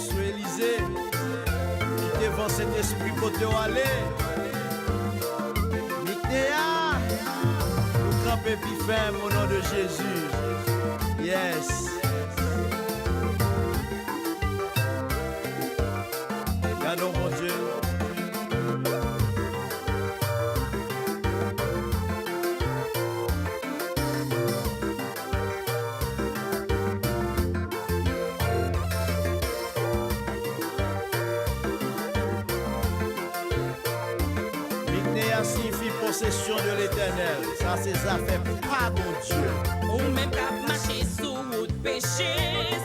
sous Élysée, qui devant cet esprit pour te aller. Nicnéa, nous camper puis ferme au nom de Jésus. Yes. Gardons mon Dieu. Signifie possession de l'éternel. Ça, c'est ça fait pas mon Dieu. Ou même qu'à marcher sous route péché,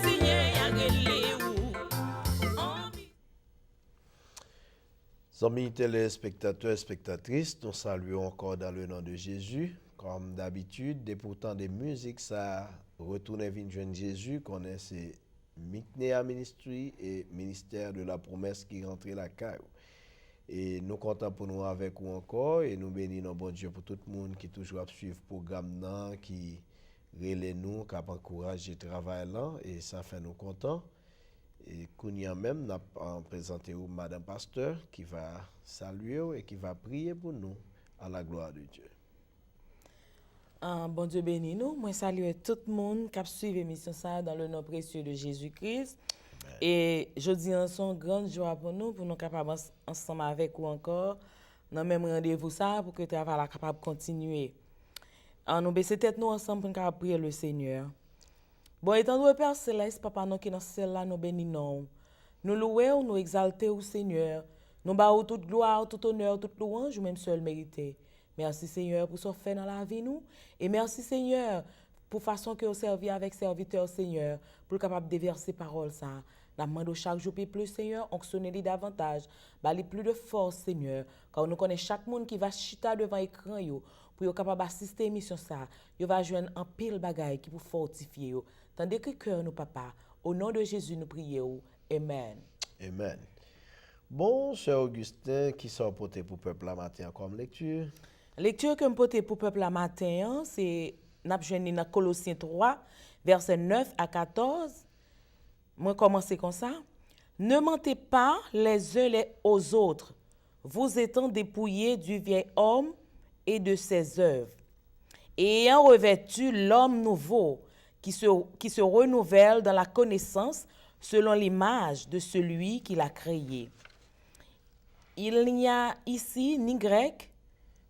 signé à relé ou. Amis téléspectateurs, spectatrices, nous saluons encore dans le nom de Jésus. Comme d'habitude, et pourtant des musiques, ça retourne vers jeune Jésus, qu'on est c'est Micnea Ministry et Ministère de la Promesse qui rentre la caille. Et nous comptons pour nous avec vous encore et nous bénissons bon Dieu pour tout le monde qui toujours à suivre le programme, qui relève nous, qui encourage le travail là et ça fait nous contents. Et Kounia même n'a présenté Madame Pasteur qui va saluer et qui va prier pour nous à la gloire de Dieu. Bon Dieu béni nous. Moi salue tout le monde qui a suivi l'émission ça dans le nom précieux de Jésus-Christ. Et je dis une grande joie pour nous capables ensemble avec vous encore dans même rendez-vous ça pour que le travail soit capable de continuer. Nous baisser tête nous ensemble pour nous prier le Seigneur. Bon, étant donné Père Céleste, Papa, nous qui dans ce là nous bénissons. Nous louons, nous exaltons au Seigneur. Nous battons toute gloire, tout honneur, toute louange, ou même seul mérité. Merci Seigneur pour ce fait dans la vie nous. Et merci Seigneur pour façon que vous servez avec serviteur Seigneur, pour capable de déverser parole ça. Nous demandons chaque jour plus Seigneur, onctionnez-les davantage, bali plus de force Seigneur, car nous connaissons chaque monde qui va chita devant l'écran pour être capable d'assister à l'émission ça. Yo va joindre un pile bagaille qui pour fortifier yo. Tandis que cœur nous papa, au nom de Jésus nous prions. Amen. Amen. Bon, cher Augustin, qui sont porté pour peuple la matin comme lecture? Lecture que me porté pour peuple la matin, c'est n'a dans Colossiens 3, versets 9 à 14. Moi commencer comme ça. Ne mentez pas les uns aux autres, vous étant dépouillés du vieil homme et de ses œuvres, et ayant revêtu l'homme nouveau qui se renouvelle dans la connaissance selon l'image de celui qui l'a créé. Il n'y a ici ni grec,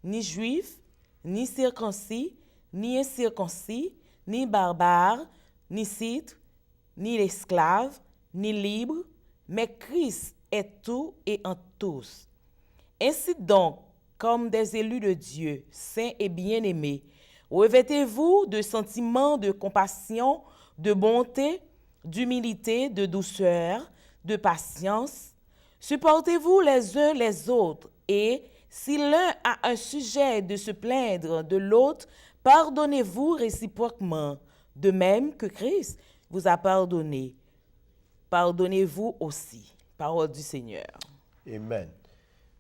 ni juif, ni circoncis, ni incirconcis, ni barbare, ni scythe, ni esclave, ni libre, mais Christ est tout et en tous. Ainsi donc, comme des élus de Dieu, saints et bien-aimés, revêtez-vous de sentiments de compassion, de bonté, d'humilité, de douceur, de patience. Supportez-vous les uns les autres et, si l'un a un sujet de se plaindre de l'autre, pardonnez-vous réciproquement, de même que Christ vous a pardonné. Pardonnez-vous aussi. Parole du Seigneur. Amen.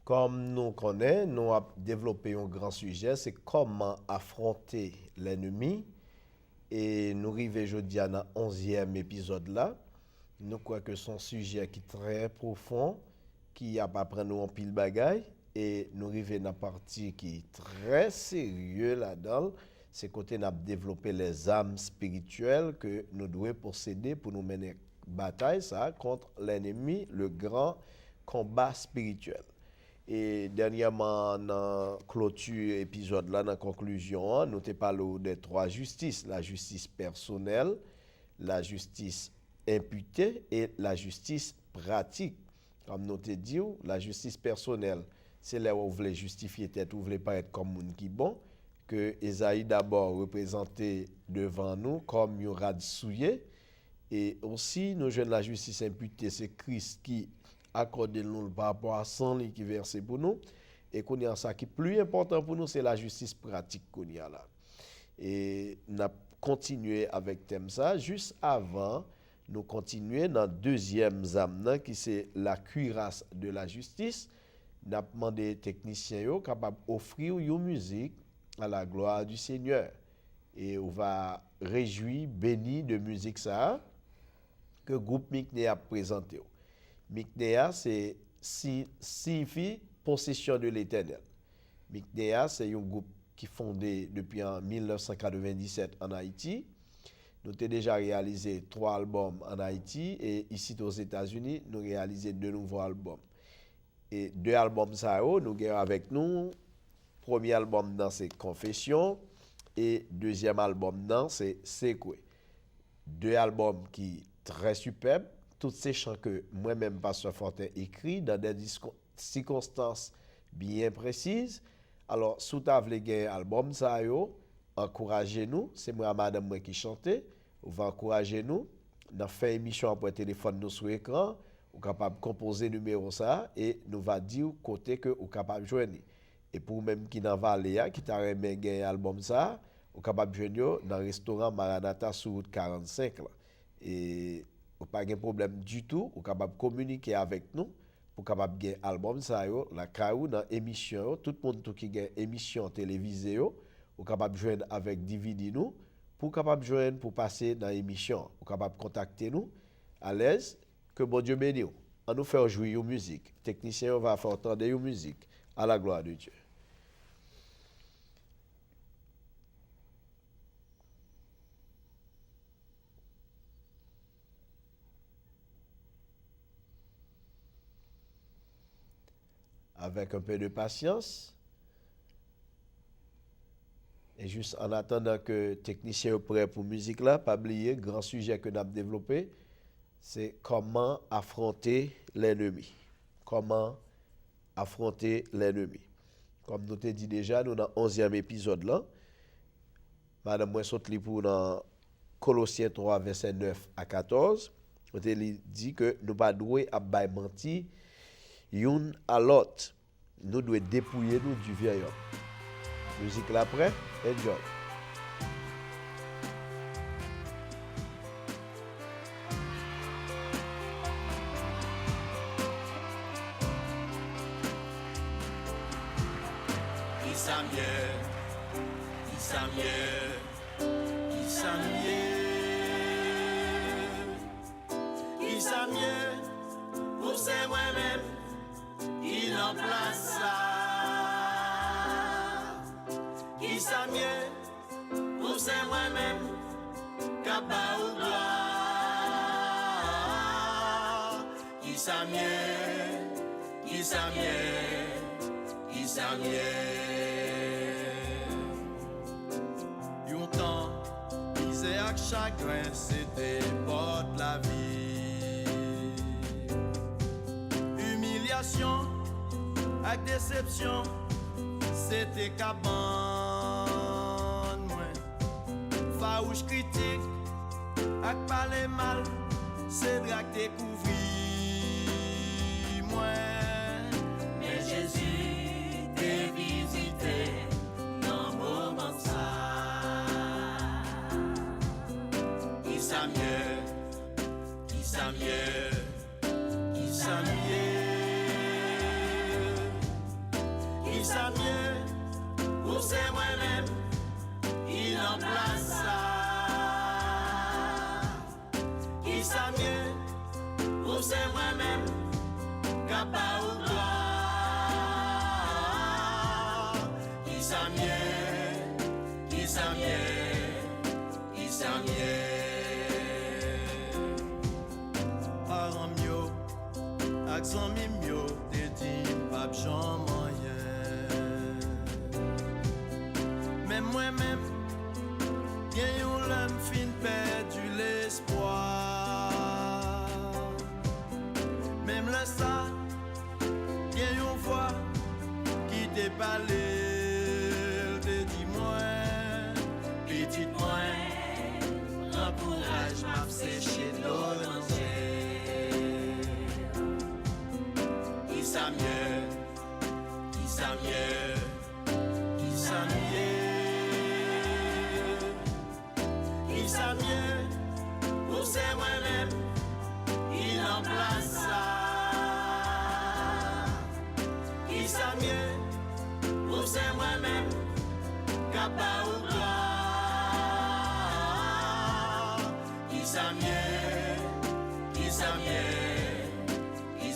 Comme nous connaissons, nous avons développé un grand sujet, c'est comment affronter l'ennemi. Et nous arrivons aujourd'hui à notre 11e épisode là. Nous croyons que c'est un sujet qui est très profond, qui a pas pris nous en pile bagaille. Et nous arrivons dans la partie qui est très sérieuse là-dedans. C'est côté nous avons développé les âmes spirituelles que nous devons posséder pour nous mener bataille ça contre l'ennemi, le grand combat spirituel. Et dernièrement, dans la clôture épisode là, dans la conclusion, nous avons parlé des trois justices, la justice personnelle, la justice imputée et la justice pratique. Comme nous avons dit, la justice personnelle, c'est là où vous voulez justifier tête, vous voulez pas être comme monde qui bon, que Esaïe d'abord représenté devant nous comme un rad souillé. Et aussi, nous jouons la justice imputée, c'est Christ qui accorde nous par rapport à son lit qui versé pour nous. Et qu'on y a ça qui est plus important pour nous, c'est la justice pratique qu'on y a là. Et nous avons continué avec thème ça. Juste avant, nous continuons dans le deuxième âme, qui c'est la cuirasse de la justice. Nous avons demandé aux techniciens capables d'offrir une musique à la gloire du Seigneur. Et on va réjouir, béni de musique ça que le groupe Micné a présenté. Miknéa, c'est signifie possession de l'Éternel. Miknéa, c'est un groupe qui est fondé depuis en 1997 en Haïti. Nous avons déjà réalisé 3 albums en Haïti et ici aux États-Unis, nous avons réalisé 2 nouveaux albums. Et 2 albums, ça, nous avons avec nous. Premier album, c'est Confession. Et deuxième album, c'est Sekwe. 2 albums qui sont très superbes. Tous ces chants que moi-même, Pasteur Fortin, écrit dans des circonstances bien précises. Alors, si vous avez gagné un album, ça, encouragez-nous. C'est moi et madame moi qui chantais. Vous va encourager nous. Nous fait émission après téléphone nous sur l'écran. Vous êtes capable de composer le numéro ça et nous va dire côté que vous êtes capable de joindre. Et pour même qui dans Valéa, qui t'a remis gagner album ça, vous êtes capable de joindre dans le restaurant Maranatha sur route 45 là. Et vous pas de problème du tout. Vous êtes capable de communiquer avec nous pour capable gagner album ça la caou dans émission tout le monde qui gagne émission télévisée vous capable joindre avec DVD nous pour capable joindre pour passer dans l'émission vous capable contacter nous à l'aise que bon Dieu bénisse on nous faire jouer une musique technicien va faire entendre une musique à la gloire de Dieu. Avec un peu de patience. Et juste en attendant que le technicien est prêt pour la musique là, pas oublier, grand sujet que nous avons développé, c'est comment affronter l'ennemi. Comment affronter l'ennemi. Comme nous t'ai dit déjà, nous dans le 11e épisode là, madame moi saute pour dans Colossiens 3, verset 9 à 14, on t'a dit que nous pas doué à bailler menti une à l'autre. Nous devons dépouiller nous du vieil homme. Musique là après, enjoy. Pour c'est moi-même, il en place ça. Qui ça mieux, pour c'est moi-même, capable ou gloire. Qui ça mieux, qui ça mieux, qui ça mieux. Yon temps, misère ak chagrin, c'était pas de la vie. Humiliation, ak déception, c'était cabane moi. Farouche critique, ak parler mal, c'est drac découvri moi. Mais Jésus t'est visité dans moment ça. Qui ça mieux, qui ça mieux, qui ça mieux. Ça mieux, pour c'est moi-même, il en place ça. Qui ça mieux, pour c'est moi-même, capable ou gloire. Qui ça mieux, qui ça mieux, qui ça mieux. Parents mieux, accent mieux, t'es dit, pape Jean moyen. Même moi-même, j'ai eu l'homme fin perdu l'espoir. Même le ça, j'ai une voix qui t'a parlé, te dit moi, petite moi, encourage m'a séché l'eau danger. Qui ça mieux, qui ça mieux, qui ça mieux. Qui ça mieux, pour c'est moi-même, il en place ça. Qui ça mieux, pour c'est moi-même, capable ou gloire. Qui ça mieux, qui ça mieux, qui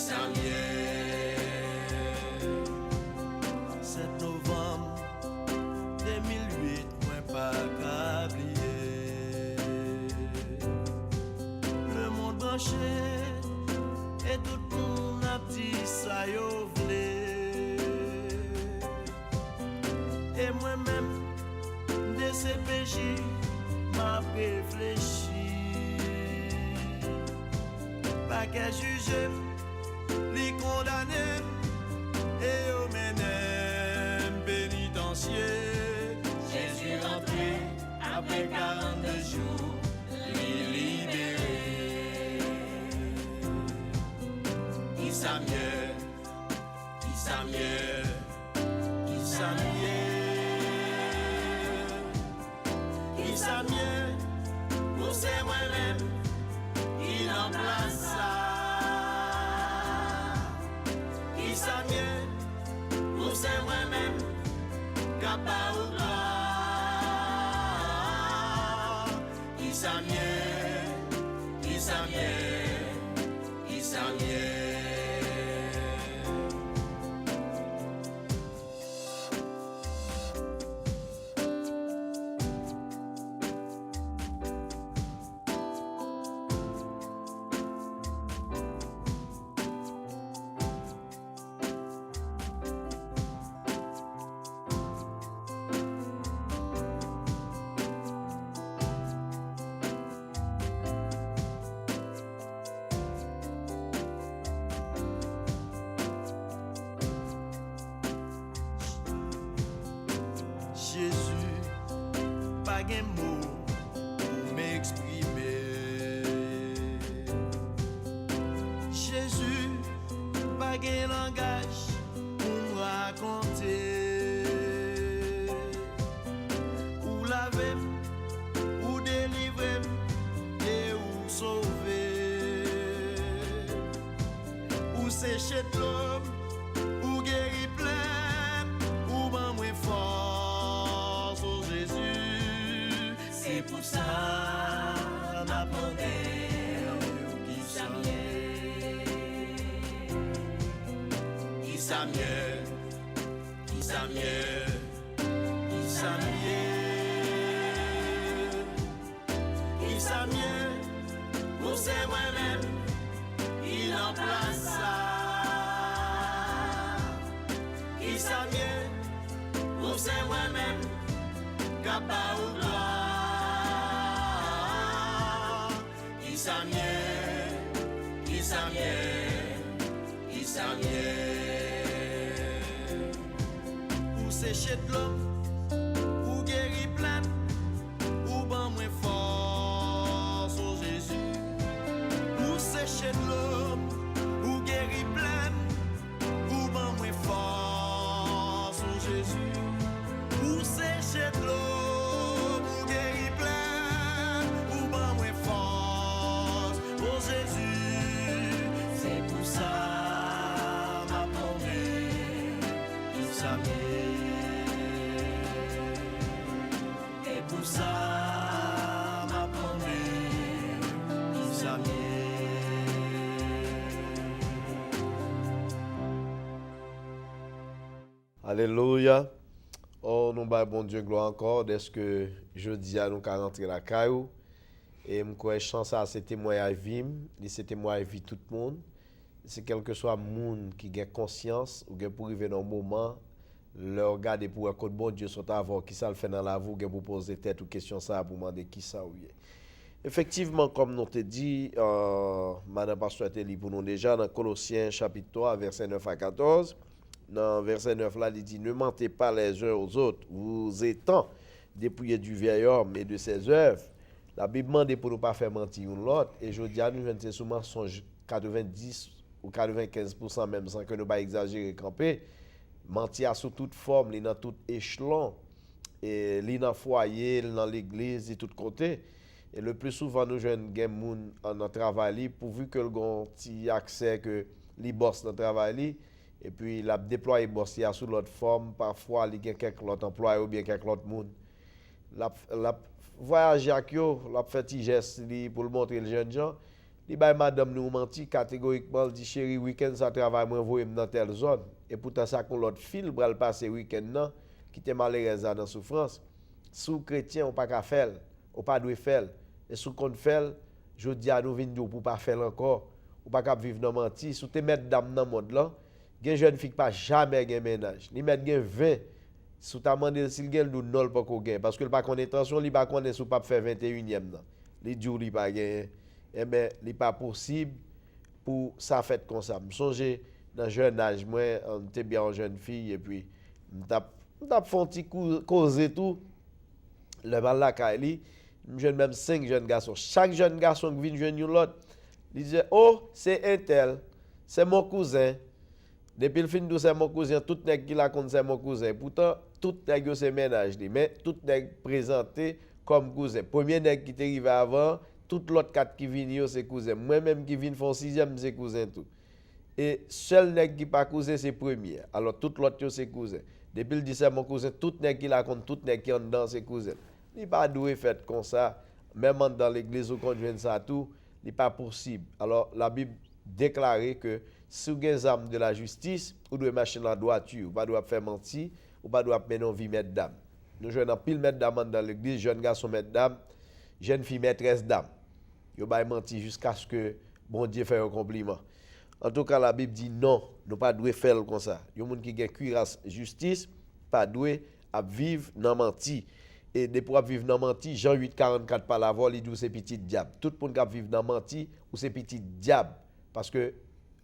qu'est jugé, li condamné, et au menem pénitencier. Jésus rentré après 42 jours, li libéré. Qui sa mieux, qui sa mieux, qui sa mieux, qui sa mieux, pour c'est moi-même, il en place ça. Qui sa mieux, pour c'est moi-même, capable ou gloire. Qui sa mieux, qui sa mieux, qui sa mieux. Jésus, pas de mots pour m'exprimer. Jésus, pas de langage pour me raconter. Ou laver, ou délivrer, et ou sauver. Ou sécher de l'homme, ou guérir plein, ou ban moins fort. C'est pour ça m'a demandé qui sa mieux, qui sa mieux, qui sa mieux, qui sa mieux, qui sa mieux, pour c'est moi-même, il en place ça. Qui sa mieux, pour c'est moi-même, capable ou gloire. Qui sa mieux, qui sa mieux, qui sa mieux. Pour sécher de l'homme, pour guérir plein, pour ban moins force au Jésus. Pour sécher de l'homme, pour guérir plein, pour ban moins force au Jésus. Pour sécher de l'eau, pour guérir plein, pour ban moins force, oh Jésus. C'est pour ça m'a promis, tout ça et pour ça m'a promis, tout ça Alléluia. Oh, nous bah bon Dieu gloire encore dès que jeudi à nous qu'à rentrer la caillou et me crois chance ça c'est témoignage vim, c'est témoignage vie tout le monde. C'est quel que soit monde qui a conscience ou qui pour arriver dans un moment leur regarder pour que bon Dieu soit avant qui ça le fait dans la vie pour poser tête ou question ça pour demander qui ça ou est. Effectivement comme nous te dit madame pasteur Teli pour nous déjà dans Colossiens chapitre 3 verset 9 à 14. Dans verset 9 là, il dit, ne mentez pas les uns aux autres, vous étant dépouillés du vieil homme et de ses œuvres. La Bible demande pour ne pas faire mentir l'autre. Et je dis à nous, c'est sous mensonge 90 ou 95% même sans que nous pas exagérer camper. Mentir sous toute forme, dans tout échelon, et dans le foyer, dans l'église, et tout côté. Et le plus souvent, nous jeunes gens dans notre travail, pourvu que le grand accès que les boss dans le travail, et puis il a déployé boss sous l'autre forme, parfois il y a quelques autres employés ou bien quelques autres monde. La voyager avec eux, la fait petit geste pour le montrer les jeunes gens. Il bah madame nous menti catégoriquement, dit chérie week-end ça travaille moi envoyer dans telle zone et pourtant ça qu'on l'autre fil bral passer week-end là qui était malheureuse dans souffrance. Sous chrétien on pas qu'à faire, on pas doit faire et sous qu'on fait, je dis à nous venir pour pas faire encore, ou pas qu'à vivre dans menti, sous te mettre dame dans monde là. Gen jeune fille pas jamais gen ménage. Li met gen 20 sous ta mandé s'il gen nous nol pas ko gen parce que pas connaît intention, li pas connaît sou pas faire 21e nan. Li djou li pas gen. Eh ben li pas possible pour ça fait comme ça. Je songe dans jeune âge, moi, on était bien en jeune fille, et puis, m't'a fait un petit causer tout. Le mal la Kaili, je même 5 jeunes garçons. Chaque jeune garçon qui vient joindre l'autre, il disait, oh, c'est un tel, c'est mon cousin. Depuis le fin de c'est mon cousin, tout nèg qui la compte c'est mon cousin. Pourtant, tout nèg c'est ménage li, mais tout nèg présenté comme cousin. Premier nèg qui est arrivé avant, tout l'autre 4 qui viennent c'est cousin. Moi-même qui viens font 6e c'est cousin tout. Et seul nèg qui pas cousin c'est premier. Alors tout l'autre c'est cousin. Depuis le dit c'est mon cousin, tout nèg qui la compte, tout nèg qui en dedans c'est cousin. Il pas doué fait comme ça, même dans l'église où on joue ça tout, il pas possible. Alors la Bible déclare que si vous avez des armes de la justice, vous devez marcher dans la droiture, vous ne devez pas faire mentir, vous ne devez pas mener une vie maître dame. Nous jouons dans pile maître dame dans l'église, jeunes garçons maître dame, jeunes filles maîtresse dame. Vous ne devez pas mentir jusqu'à ce que bon Dieu fasse un compliment. En tout cas, la Bible dit non, nous ne devons pas faire comme ça. Il y a des gens qui ont cuirasse justice, pas doué à vivre dans mentir. Et de pour vivre dans menti, Jean 8:44 par la voix, il dit c'est petit diable. Tout le monde qui vivre dans menti ou c'est petit diable parce que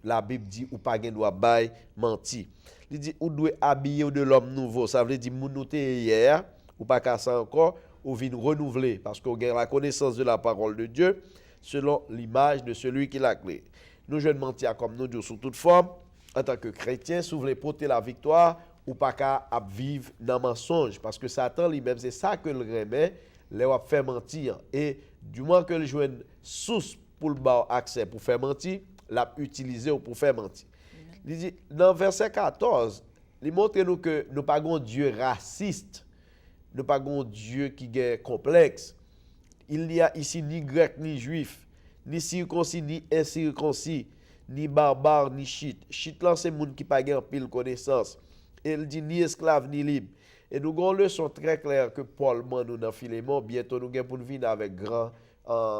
la Bible dit ou pas gen doit bail menti. Il dit ou doit habiller de l'homme nouveau. Ça veut dire moun nou te hier ou pas casser encore ou vinn renouveler parce qu'on gagne la connaissance de la parole de Dieu selon l'image de celui qui l'a créé. Nous jeunes mentir comme nous sous toute forme en tant que chrétiens, si vous voulez porter la victoire ou pas qu'à vivre dans mensonge parce que Satan lui-même c'est ça que le remet les va faire mentir et du moins que le joue source pour le bas accès pour faire mentir l'a utilisé pour faire mentir. Il dit dans verset 14 il montre nous que nous pas un Dieu raciste, nous pas un Dieu qui est complexe. Il n'y a ici ni grec ni juif, ni circoncis ni incirconcis, ni barbare ni chite. Chite là c'est monde qui pas gain pile connaissance. Il dit ni esclave ni libre. Et nous avons une leçon très claire que Paul m'a nous dans Philémon. Bientôt nous allons pour venir avec grand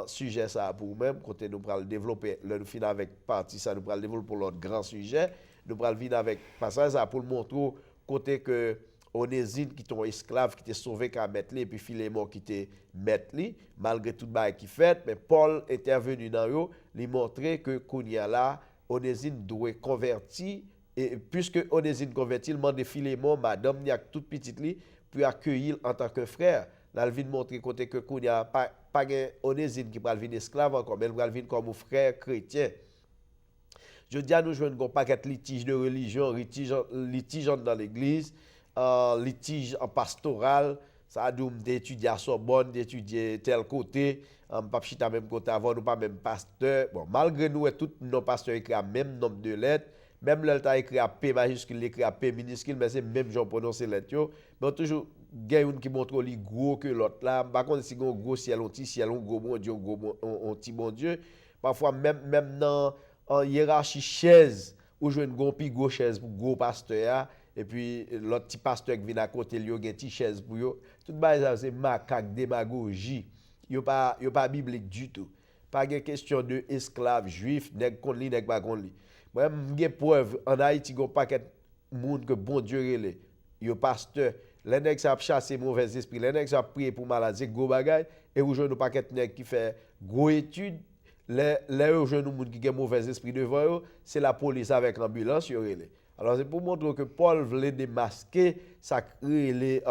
sujet ça pour nous-mêmes. Côté nous allons développer, nous finir avec partie ça, nous allons développer pour l'autre grand sujet. Nous allons venir avec passage ça pour montrer côté que Onésime qui est un esclave qui était sauvé qu'à mettre et puis Philémon qui était mettre malgré tout bail qui fait, mais Paul est intervenu dans eux, lui montrer que Kounia là, Onésime doit convertir. Et puisque Onésime converti, il demande Philémon, madame, il y a toute petite li, pour accueillir en tant que frère. Là, il vient montrer côté que il n'y a pas Onésime qui va venir esclave encore, mais il va venir comme un frère chrétien. Je dis à nous jouer un paquet de litiges de religion, litiges dans l'église, litiges en pastoral, ça a dû d'étudier à Sorbonne, d'étudier tel côté, pas chita même côté avant, nous pas même pasteur. Bon, malgré nous, tous nos pasteurs écrivent le même nombre de lettres. Même là, il a écrit à P majuscule, il écrit à P minuscule, mais c'est même genre prononcer les lettres. Mais toujours, il y a une qui montre lui gros que l'autre là. Par contre, si on gros ciel, on petit ciel, on gros bon Dieu, on petit bon Dieu. Parfois, même dans en hiérarchie chaise, où je une gros chaise pour gros pasteur, et puis l'autre petit pasteur qui vient à côté, il y a une petite chaise pour eux. Tout ça, c'est macaque, démagogie. Il n'y a pas biblique du tout. Pas de question de esclaves juifs, nèg kon li, nèg pas kon li. Moi, j'ai preuve en Haïti, il y a un paquet de monde que bon Dieu relè. Il y a pasteur, les nèg ça chasser mauvais esprit, les nèg ça prier pour maladie, gros bagay, et vous jouez un paquet de nèg qui fait gros études, les jeunes monde qui ont mauvais esprit devant eux, c'est la police avec l'ambulance yo relè. Alors c'est pour montrer que Paul voulait démasquer ça les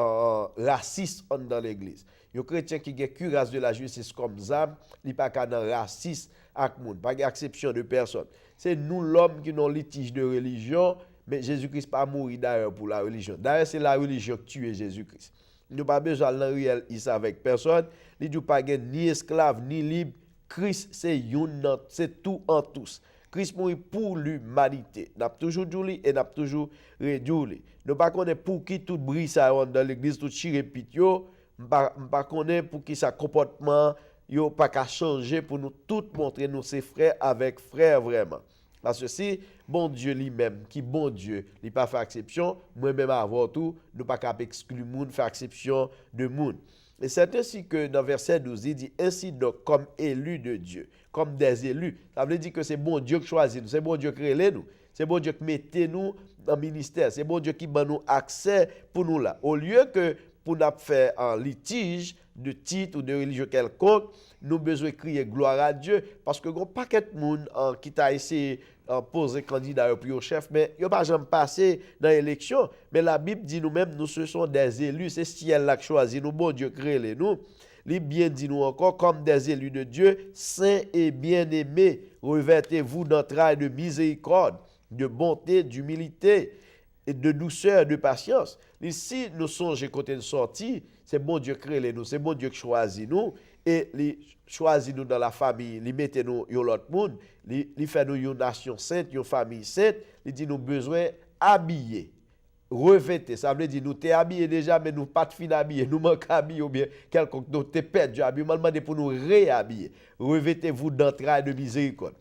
racistes dans l'église. Les chrétiens qui ont cuirasse de la justice comme zam, ils pas qu'à raciste avec monde, pas d'exception de personne. C'est nous l'homme qui avons litige de religion, mais Jésus-Christ pas mourir d'ailleurs pour la religion. D'ailleurs c'est la religion qui tue Jésus-Christ. Nous n'avons pas besoin de réel ici avec personne, il n'y a pas ni esclave ni libre. Christ c'est tout en tous. Christ mourit pour l'humanité. N'a toujours dit et n'a toujours réduit. Nous pas connaît pour qui tout brille ça dans l'église tout chirépit yo, pas connaît pour qui ça comportement yo pas qu'à changer pour nous tout montrer nous ses frères avec frères vraiment. Parce que si bon Dieu lui-même qui bon Dieu, il pas fait exception, moi-même avant tout, nous pas qu'à exclure monde faire exception de monde. Et c'est ainsi que dans verset 12, il dit ainsi donc comme élus de Dieu, comme des élus. Ça veut dire que c'est bon Dieu qui choisit nous, c'est bon Dieu qui crée nous, c'est bon Dieu qui mette nous dans le ministère, c'est bon Dieu qui donne nous accès pour nous là. Au lieu que pour nous faire un litige de titre ou de religion quelconque, nous avons besoin de crier gloire à Dieu, parce que il y a un paquet de monde qui t'a essayé de poser candidat pour le chef, mais il n'y a pas jamais passé dans l'élection. Mais la Bible dit nous-mêmes, nous ce sont des élus, c'est ciel là qui choisit nous, bon Dieu crée les nous. Il bien dit nous encore, comme des élus de Dieu, saints et bien-aimés, revêtez-vous d'entrailles de miséricorde, de bonté, d'humilité, et de douceur, de patience. Ici, nous songeons côté de sortie, c'est bon Dieu crée les nous, c'est bon Dieu qui choisit nous, et il choisit nous dans la famille, il mette nous dans l'autre monde, il fait nous une nation sainte, une famille sainte, il dit nous besoin habiller. Revêter, ça veut dire nous t'es habillé déjà, mais nous pas de fin habillé, nous manque habillé ou bien quelconque, nous t'es perdu habillé, nous demandé pour nous réhabiller. Revêtez-vous d'entrailles de miséricorde.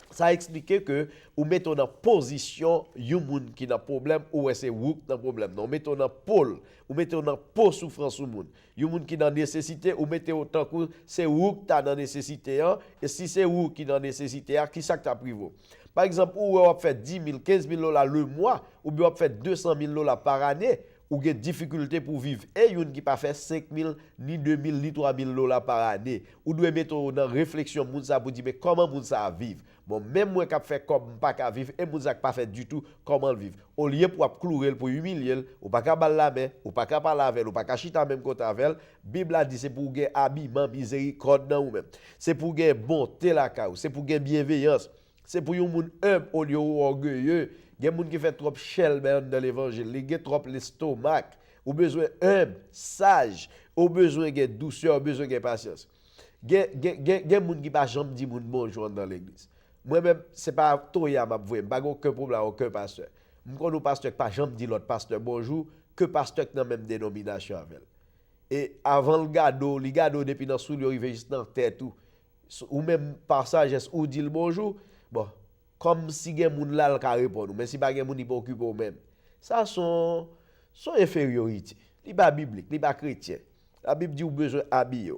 Ça explique que ou mettons dans position yon moun qui n'a problème ou c'est ou dans problème. Non, mettons dans pôle, ou mettons dans pôle souffrance ou moun. Yon moun qui dans nécessité ou mettez autant que c'est ou qui t'a dans nécessité et si c'est ou qui dans nécessité qui ça que t'a privé. Par exemple, ou on fait 10 000, 15 000 $ le mois ou bien on fait 200 000 $ par année ou avez des difficultés pour vivre. Et yon qui pas fait 5 000, ni 2 000, ni 3 000 $ par année. Ou doit mettre dans réflexion moun ça pour dire mais comment moun ça vivre. Bon, même moi qui fait comme pas qu'à vivre et moun ça pas fait du tout comment vivre. Au lieu pour clouer pour humilier, ou pas qu'à bal la main, ou pas qu'à parler avec, ou pas qu'à chita même côté avec. Bible a dit c'est pour gagner habillement miséricorde dans ou même. C'est pour gagner bonté la ka, c'est pour gagner bienveillance. C'est pour yon moun humble au lieu orgueilleux. Il y a des gens qui font trop chel dans l'évangile, ils ont trop l'estomac, ou besoin humble, sage, ou besoin de douceur, besoin de patience. Il y a des gens qui ne pas jamais dire bonjour dans l'église. Moi-même, ce n'est pas Toya m'a voué, je n'ai pas aucun problème avec aucun pasteur. Je connais un pasteur qui pas jamais dit l'autre pasteur bonjour, que pasteur qui dans la même dénomination avec. Et avant le gado depuis dans sous il arrive juste dans tête ou même passage ou dit le bonjour, bon comme si gen moun là le ka répondre mais si pas gen moun il pas occuper même ça son infériorité li pas biblique li pas chrétien la Bible dit ou besoin habiller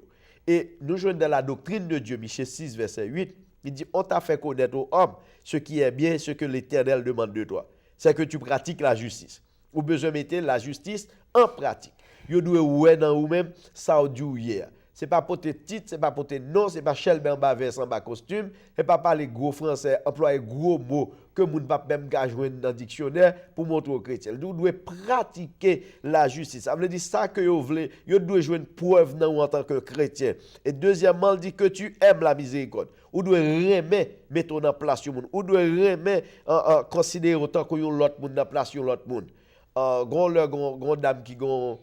et nous joignons dans la doctrine de Dieu Michée 6 verset 8 il dit on t'a fait connaître aux hommes ce qui est bien ce que l'Éternel demande de toi c'est que tu pratiques la justice ou besoin mettre la justice en pratique yo doit ouais dans ou même ça ou dit hier. C'est pas pour tes titres, c'est pas pour tes noms, c'est pas Shelben bas veste en bas costume, et pas parler gros français, employer gros mots que moun pas même ka joindre dans dictionnaire pour montrer aux chrétiens. Nous doit pratiquer la justice. Ça veut dire ça que yo vle, yo doit joindre preuve dans en tant que chrétien. Et deuxièmement, il dit que tu aimes la miséricorde. Ou doit remettre mettre en place yon moun. Ou doit remettre considérer autant que yon l'autre moun dans place yon l'autre moun. Grand dame qui gon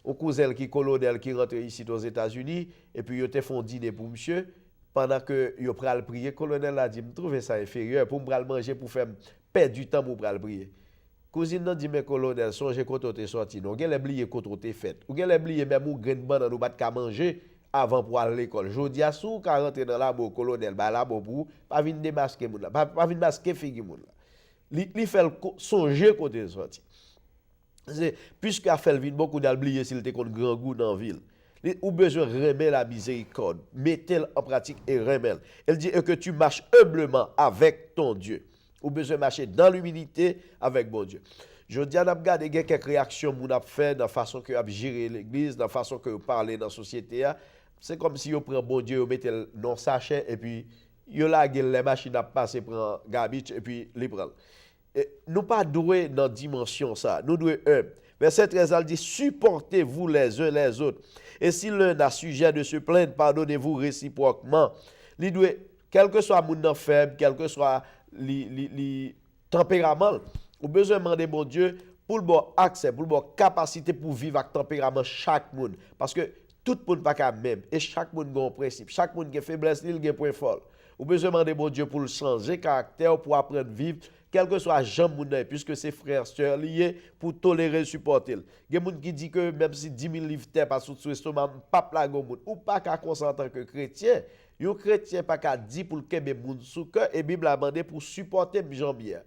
au cousin qui colonel qui rentre ici aux États-Unis et puis ils te font dîner pour monsieur pendant que yo pral prier colonel a dit me trouver ça inférieur pour me pral manger pour faire perdre du temps pour pral prier cousine nan dit mais colonel songe quand tu sorti non gèl oublier quand tu fait ou gèl oublier même ou grain banane ou pas ka manger avant pour aller à l'école jodi a sou ka rentrer dans la bo colonel ba la bo pour pas venir démasquer moun là pas venir masquer figi moun là li fait songer quand tu sorti. Puisque a fait vin beaucoup d'oublier s'il était contre grand goût dans ville. Ou besoin remettre la miséricorde, mettez-le en pratique et remettre. Elle dit que tu marches humblement avec ton Dieu. Ou besoin marcher dans l'humilité avec bon Dieu. Je dis à n'a regardé quelques réactions moun a fait dans la façon que a gérer l'église, dans la façon que parler dans la société. C'est comme si on prend bon Dieu, on mettait dans sachet et puis yo la les machines à passer prend garbage et puis les prend. Nous pas doués dans dimension ça nous doués verset 13 elle dit supportez-vous les uns les autres et si l'un a sujet de se plaindre pardonnez-vous réciproquement li doué quel que soit moun faible quel que soit li tempérament ou besoin demander bon Dieu pour le bon accès pour le bon capacité pour vivre avec tempérament chaque monde parce que tout monde pas ka même et chaque monde a un principe chaque monde a faiblesse il a point fort ou besoin demander bon Dieu pour le changer caractère pour apprendre à vivre quel que soit Jean Mounay, puisque c'est frères, sœurs liés pour tolérer, supporter. Il y a des gens qui disent que même si 10 000 livres terre pas sous l'estomac, pas la gomme, ou pas qu'à consent en tant que chrétien, un chrétien pas qu'à dire pour le kebe moun sous cœur, et Bible a demandé pour supporter Jean-Pierre.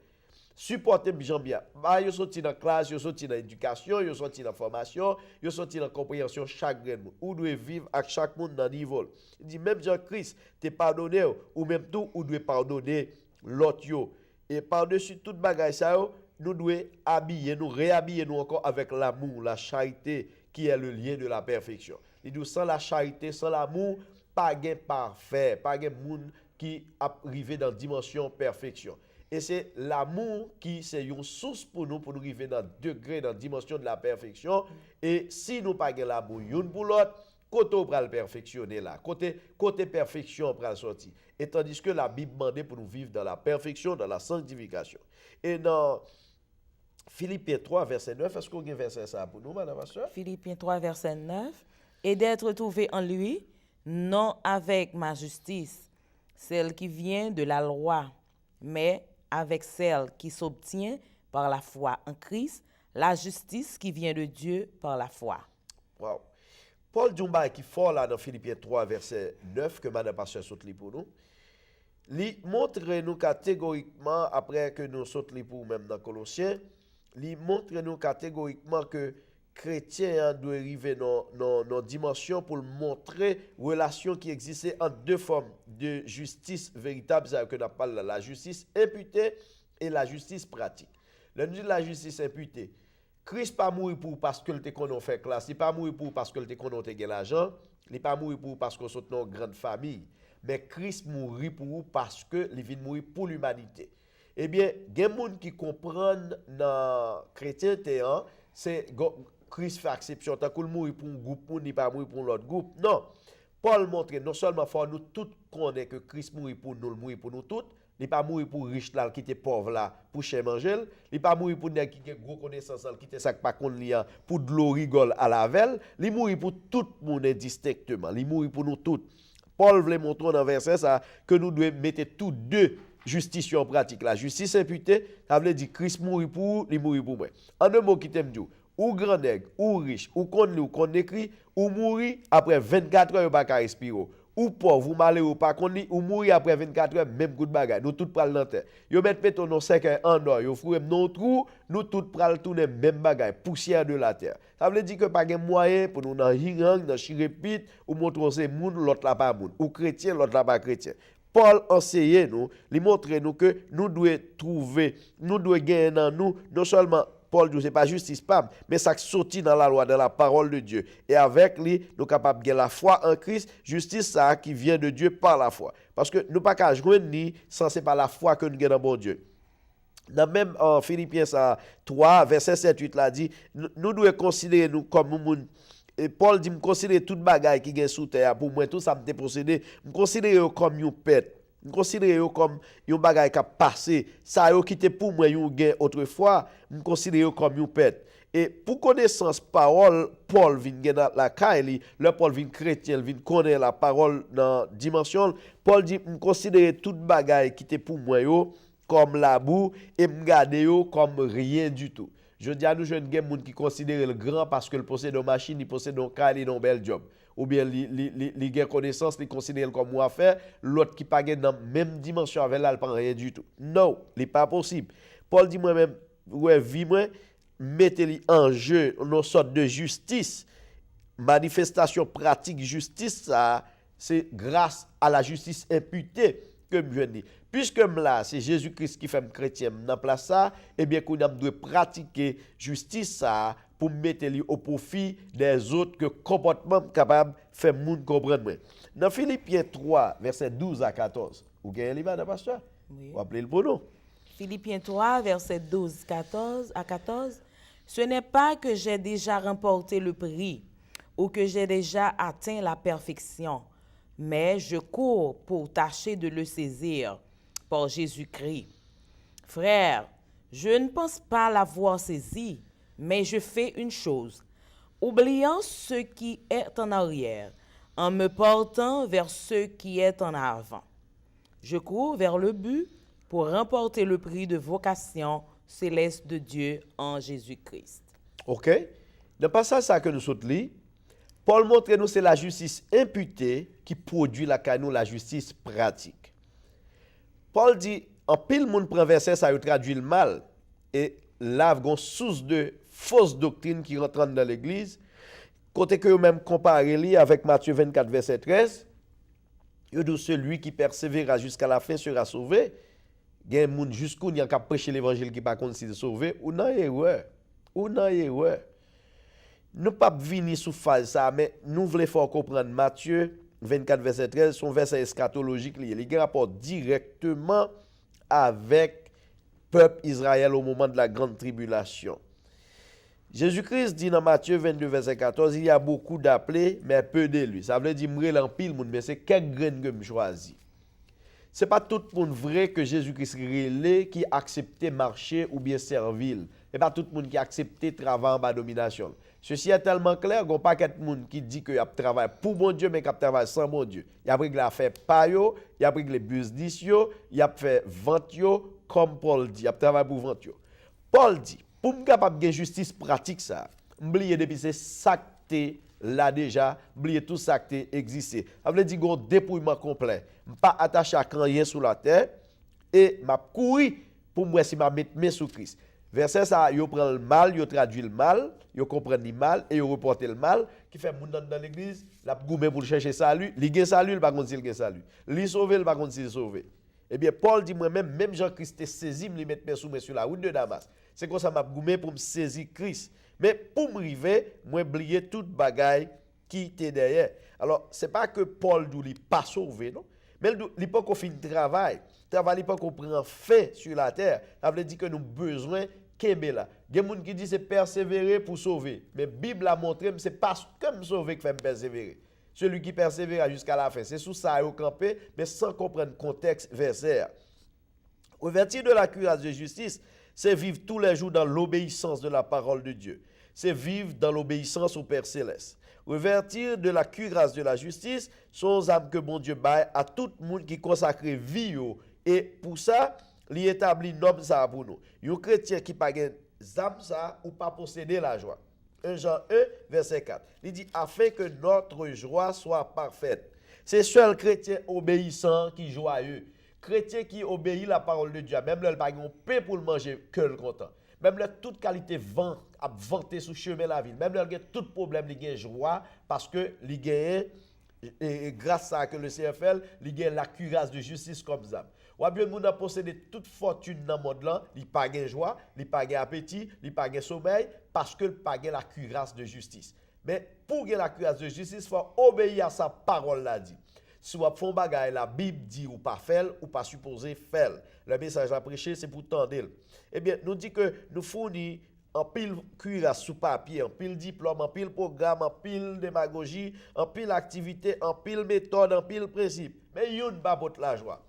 Supporter Jean-Pierre. Bah, yo sorti dans classe, yo sorti dans éducation, yo sorti dans formation, yo sorti dans compréhension chaque grain. Ou doit vivre avec chaque monde dans niveau. Il dit même Jean-Christ, t'es pardonné, ou même tout, ou doit pardonner l'autre yo. Et par-dessus toute bagaille ça, nous devons habiller, nous réhabiller nous encore avec l'amour, la charité qui est le lien de la perfection. Il dit sans la charité, sans l'amour, pas gain parfait, pas gain monde qui arrive dans dimension perfection. Et c'est l'amour qui c'est une source pour nous arriver dans degré, dans dimension de la perfection. Et si nous pas gain l'amour une pour l'autre, côté on le perfectionner là, côté perfection on le sortir. Et tandis que la Bible demande pour nous vivre dans la perfection, dans la sanctification. Et dans Philippiens 3, verset 9, est-ce qu'on a un verset ça pour nous, madame ma soeur? Philippiens 3, verset 9. Et d'être trouvé en lui, non avec ma justice, celle qui vient de la loi, mais avec celle qui s'obtient par la foi en Christ, la justice qui vient de Dieu par la foi. Wow. Paul Djumba qui fort là dans Philippiens 3, verset 9, que madame pasteur saute pour nous. Il montre nous catégoriquement, après que nous saute pour même dans Colossiens, il montre nous catégoriquement que chrétien doit arriver dans dimension pour montrer relation qui existait entre deux formes de justice véritable, c'est que nous parlons la justice imputée et la justice pratique. Le nous dit la justice imputée, Christ pas mourir pour parce que le qu'on fait classe, il pas mourir pour parce que le qu'on a l'argent, il pas mourir pour parce qu'on sont dans grande famille, mais Christ mourir pour parce que il vient mourir pour l'humanité. Eh bien, il y a des gens qui comprennent dans chrétienté, c'est Christ fait exception, tant qu'il mourit pour un groupe, il n'est pas mourir pour l'autre groupe. Non. Paul montre non seulement faut nous tous connaître que Christ mourit pour nous tous, il n'est pas mourir pour riche là qui était pauvre là pour chez manger, il n'est pas mourir pour nèg qui a gros connaissance qui était ça pas kon li pour de l'eau rigole à la velle, il mourir pour tout le monde indistinctement, il mourir pour nous tous. Paul voulait montrer dans verset ça que nous devons mettre tous deux justice en pratique. La justice imputée, ça veut dire Christ mourit pour, il mourit pour moi. En un mot qui t'aime dire, ou grand nègre, ou riche, ou qu'on écrit, ou mourir après 24 heures pas respirer. Ou pauvre, ou malheureux, ou pas qu'on ou mourir après 24 heures, même coup de bagage. Nous tous pral dans terre. Yo met péton non 5 heures en or, yo fouem non trou, nous tous pral tourner même bagage, poussière de la terre. Ça veut dire que pas de moyen pour nous dans hirang, dans chirépite, ou montrer c'est moun, l'autre là pas moun, ou chrétien, l'autre là pas chrétien. Paul enseigne nous, il montre nous que nous devons trouver, nous devons gagner dans nous, non seulement Paul dit, ce n'est pas justice, mais ça sortit dans la loi, dans la parole de Dieu. Et avec lui, nous sommes capables de gagner la foi en Christ, justice ça qui vient de Dieu par la foi. Parce que nous ne pouvons pas joindre ni sans c'est pas la foi que nous gagnons dans bon Dieu. Dans même en Philippiens 3, verset 7-8, là dit, nous devons considérer nous comme nous. Et Paul dit, me considérer toute bagaille qui est sous terre, pour moi, tout ça me dépossédé, me considérer comme une pète. Je considère comme un bagage qui a passé. Ça a quitté pour moi un gain autrefois. Je considère comme une pète. Et pour connaissance parole, Paul vient dans la caille, le Paul vient chrétien, vient connaître la parole dans dimension. Paul dit, je considère toute bagage qui était pour moi comme la boue et me garder comme rien du tout. Je dis à nous jeunes gens qui considèrent le grand parce qu'il possède une machine, il possède un car, il a un bel job. Ou bien il a connaissance, il considère comme moi faire, l'autre qui pas dans la même dimension avec là, il prend rien du tout. Non, ce n'est pas possible. Paul dit moi-même, ouais, vie moi, mettez-le en jeu une sorte de justice, manifestation pratique justice, ça, c'est grâce à la justice imputée que je dis. Puisque là, c'est Jésus-Christ qui fait chrétien dans place ça, eh bien, qu'on doit pratiquer justice ça pour mettre au profit des autres que comportement capable de faire monde comprendre. Dans Philippiens 3, verset 12 à 14, vous avez un livre, pasteur? Oui. Vous appelez le pour nous. Philippiens 3, verset 12 à 14. Ce n'est pas que j'ai déjà remporté le prix ou que j'ai déjà atteint la perfection, mais je cours pour tâcher de le saisir par Jésus-Christ. Frère, je ne pense pas l'avoir saisi, mais je fais une chose, oubliant ce qui est en arrière, en me portant vers ce qui est en avant. Je cours vers le but pour remporter le prix de vocation céleste de Dieu en Jésus-Christ. OK. Dans le passage ça que nous sommes lire, Paul montre nous c'est la justice imputée qui produit la justice pratique. Paul dit, en pile monde prend verset ça traduit le mal et là une source de fausse doctrine qui rentre dans l'église. Côté que même comparé avec Matthieu 24 verset 13, il dit celui qui persévérera jusqu'à la fin sera sauvé. Il y a des gens jusqu'où il y a qu'à prêcher l'évangile qui pas considéré sauvé ou non erreur. Ou non erreur. nous pas venir sous phase ça, mais nous voulons faire comprendre Matthieu 24, verset 13, son verset eschatologique, il a rapport directement avec le peuple Israël au moment de la grande tribulation. Jésus-Christ dit dans Matthieu 22, verset 14, il y a beaucoup d'appelés, mais peu d'élus. Ça veut dire que en pile monde, mais c'est quelques graines que je choisis. Ce n'est pas tout le monde vrai que Jésus-Christ relais qui acceptait marcher ou bien servir. Ce n'est pas tout le monde qui acceptait travailler en bas domination. Ceci est tellement clair qu'il n'y a pas de monde qui dit qu'il a travaillé pour bon Dieu, mais qu'il a travaillé sans bon Dieu. Il a pris que fait payo, il a pris que les business, il a fait vente, comme Paul dit, il a travaillé pour vente. Paul dit, pour me capable de justice pratique ça, m'oublier depuis c'est sacté là déjà, m'oublier tout sacté existé. Ça veut dire un dépouillement complet. Pas attaché à rien sous la terre et m'a couru pour moi si m'a mettre main sous Christ. Verset ça, yo prend le mal, yo traduit le mal, yo comprend le mal et yo reporte le mal qui fait moun dans l'église, la goumé pour chercher salut, li gen salut, il pas contre s'il gen salut. Li sauver, il pas contre s'il sauver. Eh bien Paul dit moi-même même Jean-Christ est saisi me mettre main sur la route de Damas. C'est comme ça m'a goumé pour me saisir Christ. Mais pour me river, moi oublier toute bagaille qui était derrière. Alors, c'est pas que Paul dit pas sauvé non, mais il pas qu'on fait un travail. Travail pas qu'on prend fait sur la terre. Ça veut dire que nous avons besoin kembe là. Il y a des gens qui disent c'est persévérer pour sauver. Mais la Bible a montré que c'est pas comme sauver qui fait persévérer. Celui qui persévère jusqu'à la fin. C'est sous ça qu'il campé, mais sans comprendre le contexte verset. Revêtir de la cuirasse de justice, c'est vivre tous les jours dans l'obéissance de la parole de Dieu. C'est vivre dans l'obéissance au Père Céleste. Revêtir de la cuirasse de la justice, sont âmes que bon Dieu baille à tout le monde qui consacre vie. Et pour ça, il établit norme ça pour nous. Un chrétien qui pas gagne âme ça ou pas posséder la joie. 1 Jean 1, verset 4. Il dit afin que notre joie soit parfaite. C'est seul chrétien obéissant qui joyeux. Chrétien qui obéit la parole de Dieu, même le pas de pain pour le manger, que le content. Même le toute qualité vent a vanté sous chemin la ville. Même le tout problème il gagne joie parce que il gagne et grâce à que le CFL, il gagne la cuirasse de justice comme ça. Ou bien moun a possédé toute fortune dans le monde là, il pas gagne joie, il pas gagne appétit, il pas gagne sommeil parce que il pas gagne la cuirasse de justice. Mais pour gagner la cuirasse de justice, il faut obéir à sa parole là dit. Si vous faites bagay, la Bible dit ou pas faire ou pas supposé faire. Le message à prêcher, c'est pour tendre. Eh bien, nous dit que nous fournissons en pile cuirasse sous papier, en pile diplôme, en pile programme, en pile démagogie, en pile activité, en pile méthode, en pile principe. Mais yon pas votre la joie.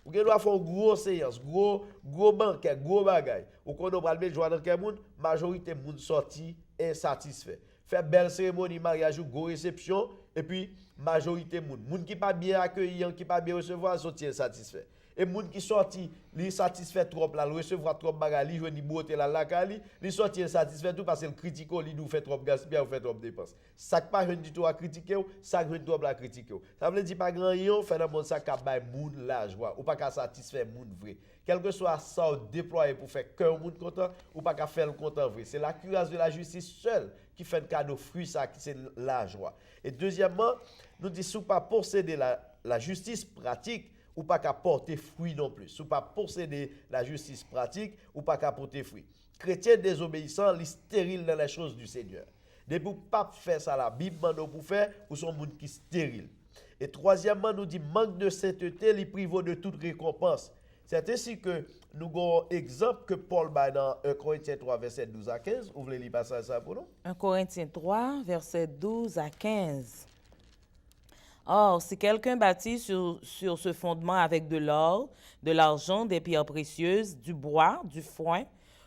Vous devez faire une grosse séance, gros banquet, gros bagay. Ou qu'on va mettre joie dans quel monde, majorité monde sorti insatisfait. Faire belle cérémonie mariage ou gros réception et puis majorité monde qui pas bien accueilli, qui pas bien recevoir sorti insatisfait. Et moun qui sorti, li satisfait trop là, recevoir trop bagay, li joini beauté là la kali, li sorti insatisfait tout parce que critiquo li nous fait trop gaspillage ou fait trop dépenses. Ça pas jeune du tout à critiquer ou, ça jeune trop la critiquer. Ça veut dire pas grand yon fait dans monde ça ka bay moun la joie ou pas ka satisfaire moun vrai. Quel que soit ça déployer pour faire cœur moun content ou pas ka faire le content vrai. C'est la cuirasse de la justice seule qui fait un cadeau fruit ça qui c'est la joie. Et deuxièmement, nous dit sous pas posséder la justice pratique ou pas qu'à porter fruit non plus. Ou pas posséder la justice pratique, ou pas qu'à porter fruit. Chrétien désobéissant, les stérile dans les choses du Seigneur. Depuis vous pas faire ça, la Bible mande pour faire, ou son monde qui stérile. Et troisièmement, nous dit manque de sainteté, les prive de toute récompense. C'est ainsi que nous avons un exemple que Paul bat dans 1 Corinthiens 3, verset 12 à 15. Vous voulez lire passer ça pour nous? 1 Corinthiens 3, verset 12 à 15. Or, si quelqu'un bâtit sur ce fondement avec de l'or, de l'argent, des pierres précieuses, du bois, du foin,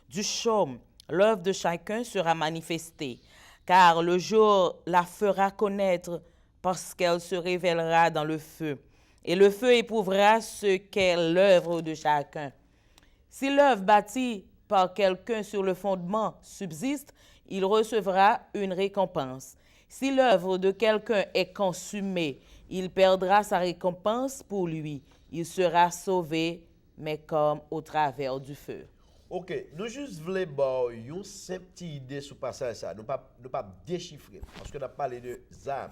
du chaume, l'œuvre de chacun sera manifestée, car le jour la fera connaître parce qu'elle se révélera dans le feu. Et le feu éprouvera ce qu'est l'œuvre de chacun. Si l'œuvre bâtie par quelqu'un sur le fondement subsiste, il recevra une récompense. Si l'œuvre de quelqu'un est consumée, il perdra sa récompense pour lui. Il sera sauvé, mais comme au travers du feu. Ok, nous juste voulons une simple idée sur le passage ça. Nous pas déchiffrer parce que nous avons parlé de âmes.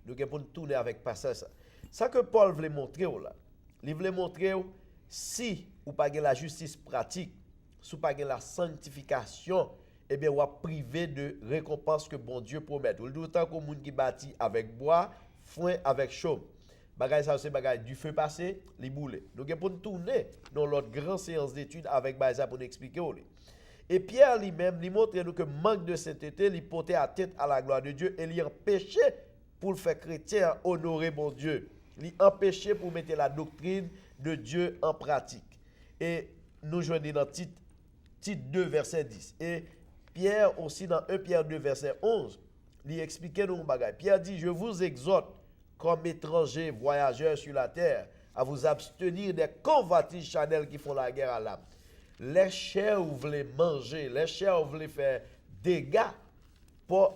Nous avons tourner avec le passage ça. Ça que Paul voulait montrer là. Il voulait montrer si ou pas la justice pratique, si ou pas la sanctification, eh bien, on privé de récompense que bon Dieu promet. Tout le temps qu'on qui bâtit avec bois, foin avec chaume. Bagay ça c'est bagay du feu passé, les boulets. Donc pour nous tourner dans notre grande séance d'études avec bagay ça pour nous expliquer. Et Pierre lui-même, lui montre nous que manque de sainteté, lui portait à tête à la gloire de Dieu et lui empêchait pour le faire chrétien honorer bon Dieu. Lui empêchait pour mettre la doctrine de Dieu en pratique. Et nous joignons dans Tite 2 verset 10. Et Pierre aussi dans 1 Pierre 2 verset 11, lui expliquait nous bagay. Pierre dit, je vous exhorte comme étrangers, voyageurs sur la terre, à vous abstenir des convoitises charnelles qui font la guerre à l'âme. Les chairs vous voulez manger, les chairs vous voulez faire dégâts.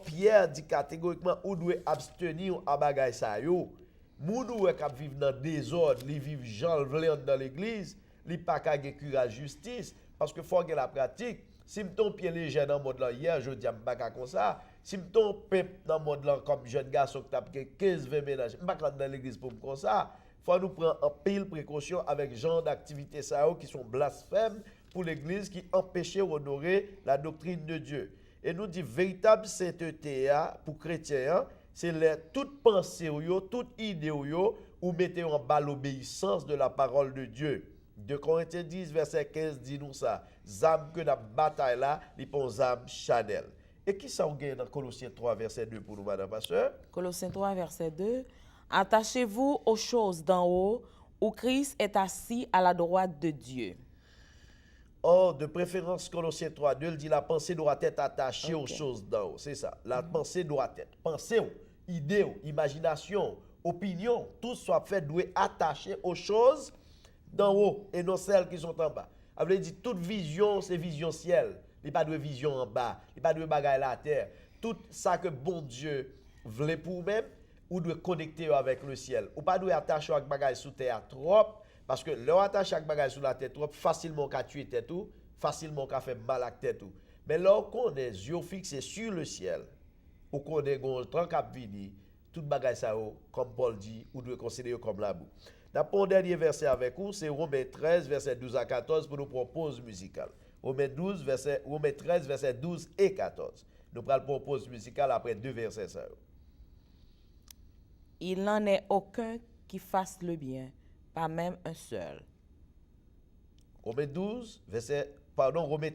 Pierre dit catégoriquement, vous devez abstenir à bagay sa yo. Moun ou qui vivent dans le désordre, ils vivent Jean dans l'église, ils pas qu'à la justice, parce que faut que la pratique. Si je tombe pied léger dans le monde là, hier, je dis, je ne pas comme ça. Si je tombe dans le monde là, comme jeune garçon qui tape 15-20 ménages, je ne pas dans l'église pour comme ça. Il faut nous prendre en pile précaution avec genre d'activités qui sont blasphèmes pour l'église, qui empêchent d'honorer la doctrine de Dieu. Et nous dit, véritable sainteté pour chrétiens, c'est toute pensée, toute idée, ou mettez en bas l'obéissance de la parole de Dieu. 2 Corinthiens 10, verset 15 dit nous ça. Zam que la bataille là, il pon zam chanel. Et qui ça on gagne dans Colossiens 3, verset 2 pour nous, madame pasteur? Colossiens 3, verset 2. Attachez-vous aux choses d'en haut, où Christ est assis à la droite de Dieu. Or, de préférence, Colossiens 3, 2, il dit la pensée doit être attachée aux choses d'en haut. C'est ça. La pensée doit être. Pensée, idée, imagination, opinion, tout soit fait doit être attaché aux choses d'en haut et non celles qui sont en bas. Ça veut dire toute vision, c'est vision ciel. Il n'y a pas de vision en bas. Il n'y a pas de bagaille la terre. Tout ça que bon Dieu voulait pour vous-même, ou doit connecter avec le ciel. Ou pas doit attacher avec bagaille sous terre trop, parce que leur attache avec bagaille sous la tête trop, facilement qu'à tuer tête tout, facilement qu'à faire mal à tête tout. Mais lorsqu'on est yeux fixés sur le ciel, ou qu'on est gon temps cap vini, tout bagaille ça comme Paul dit, ou doit considérer comme la boue. D'après un dernier verset avec vous, c'est Romains 13, verset 12 à 14 pour nous propose musicale. Romains 13, verset 12 et 14. Nous prenons pour pause musicale après deux versets. Ça. Il n'en est aucun qui fasse le bien, pas même un seul. Romains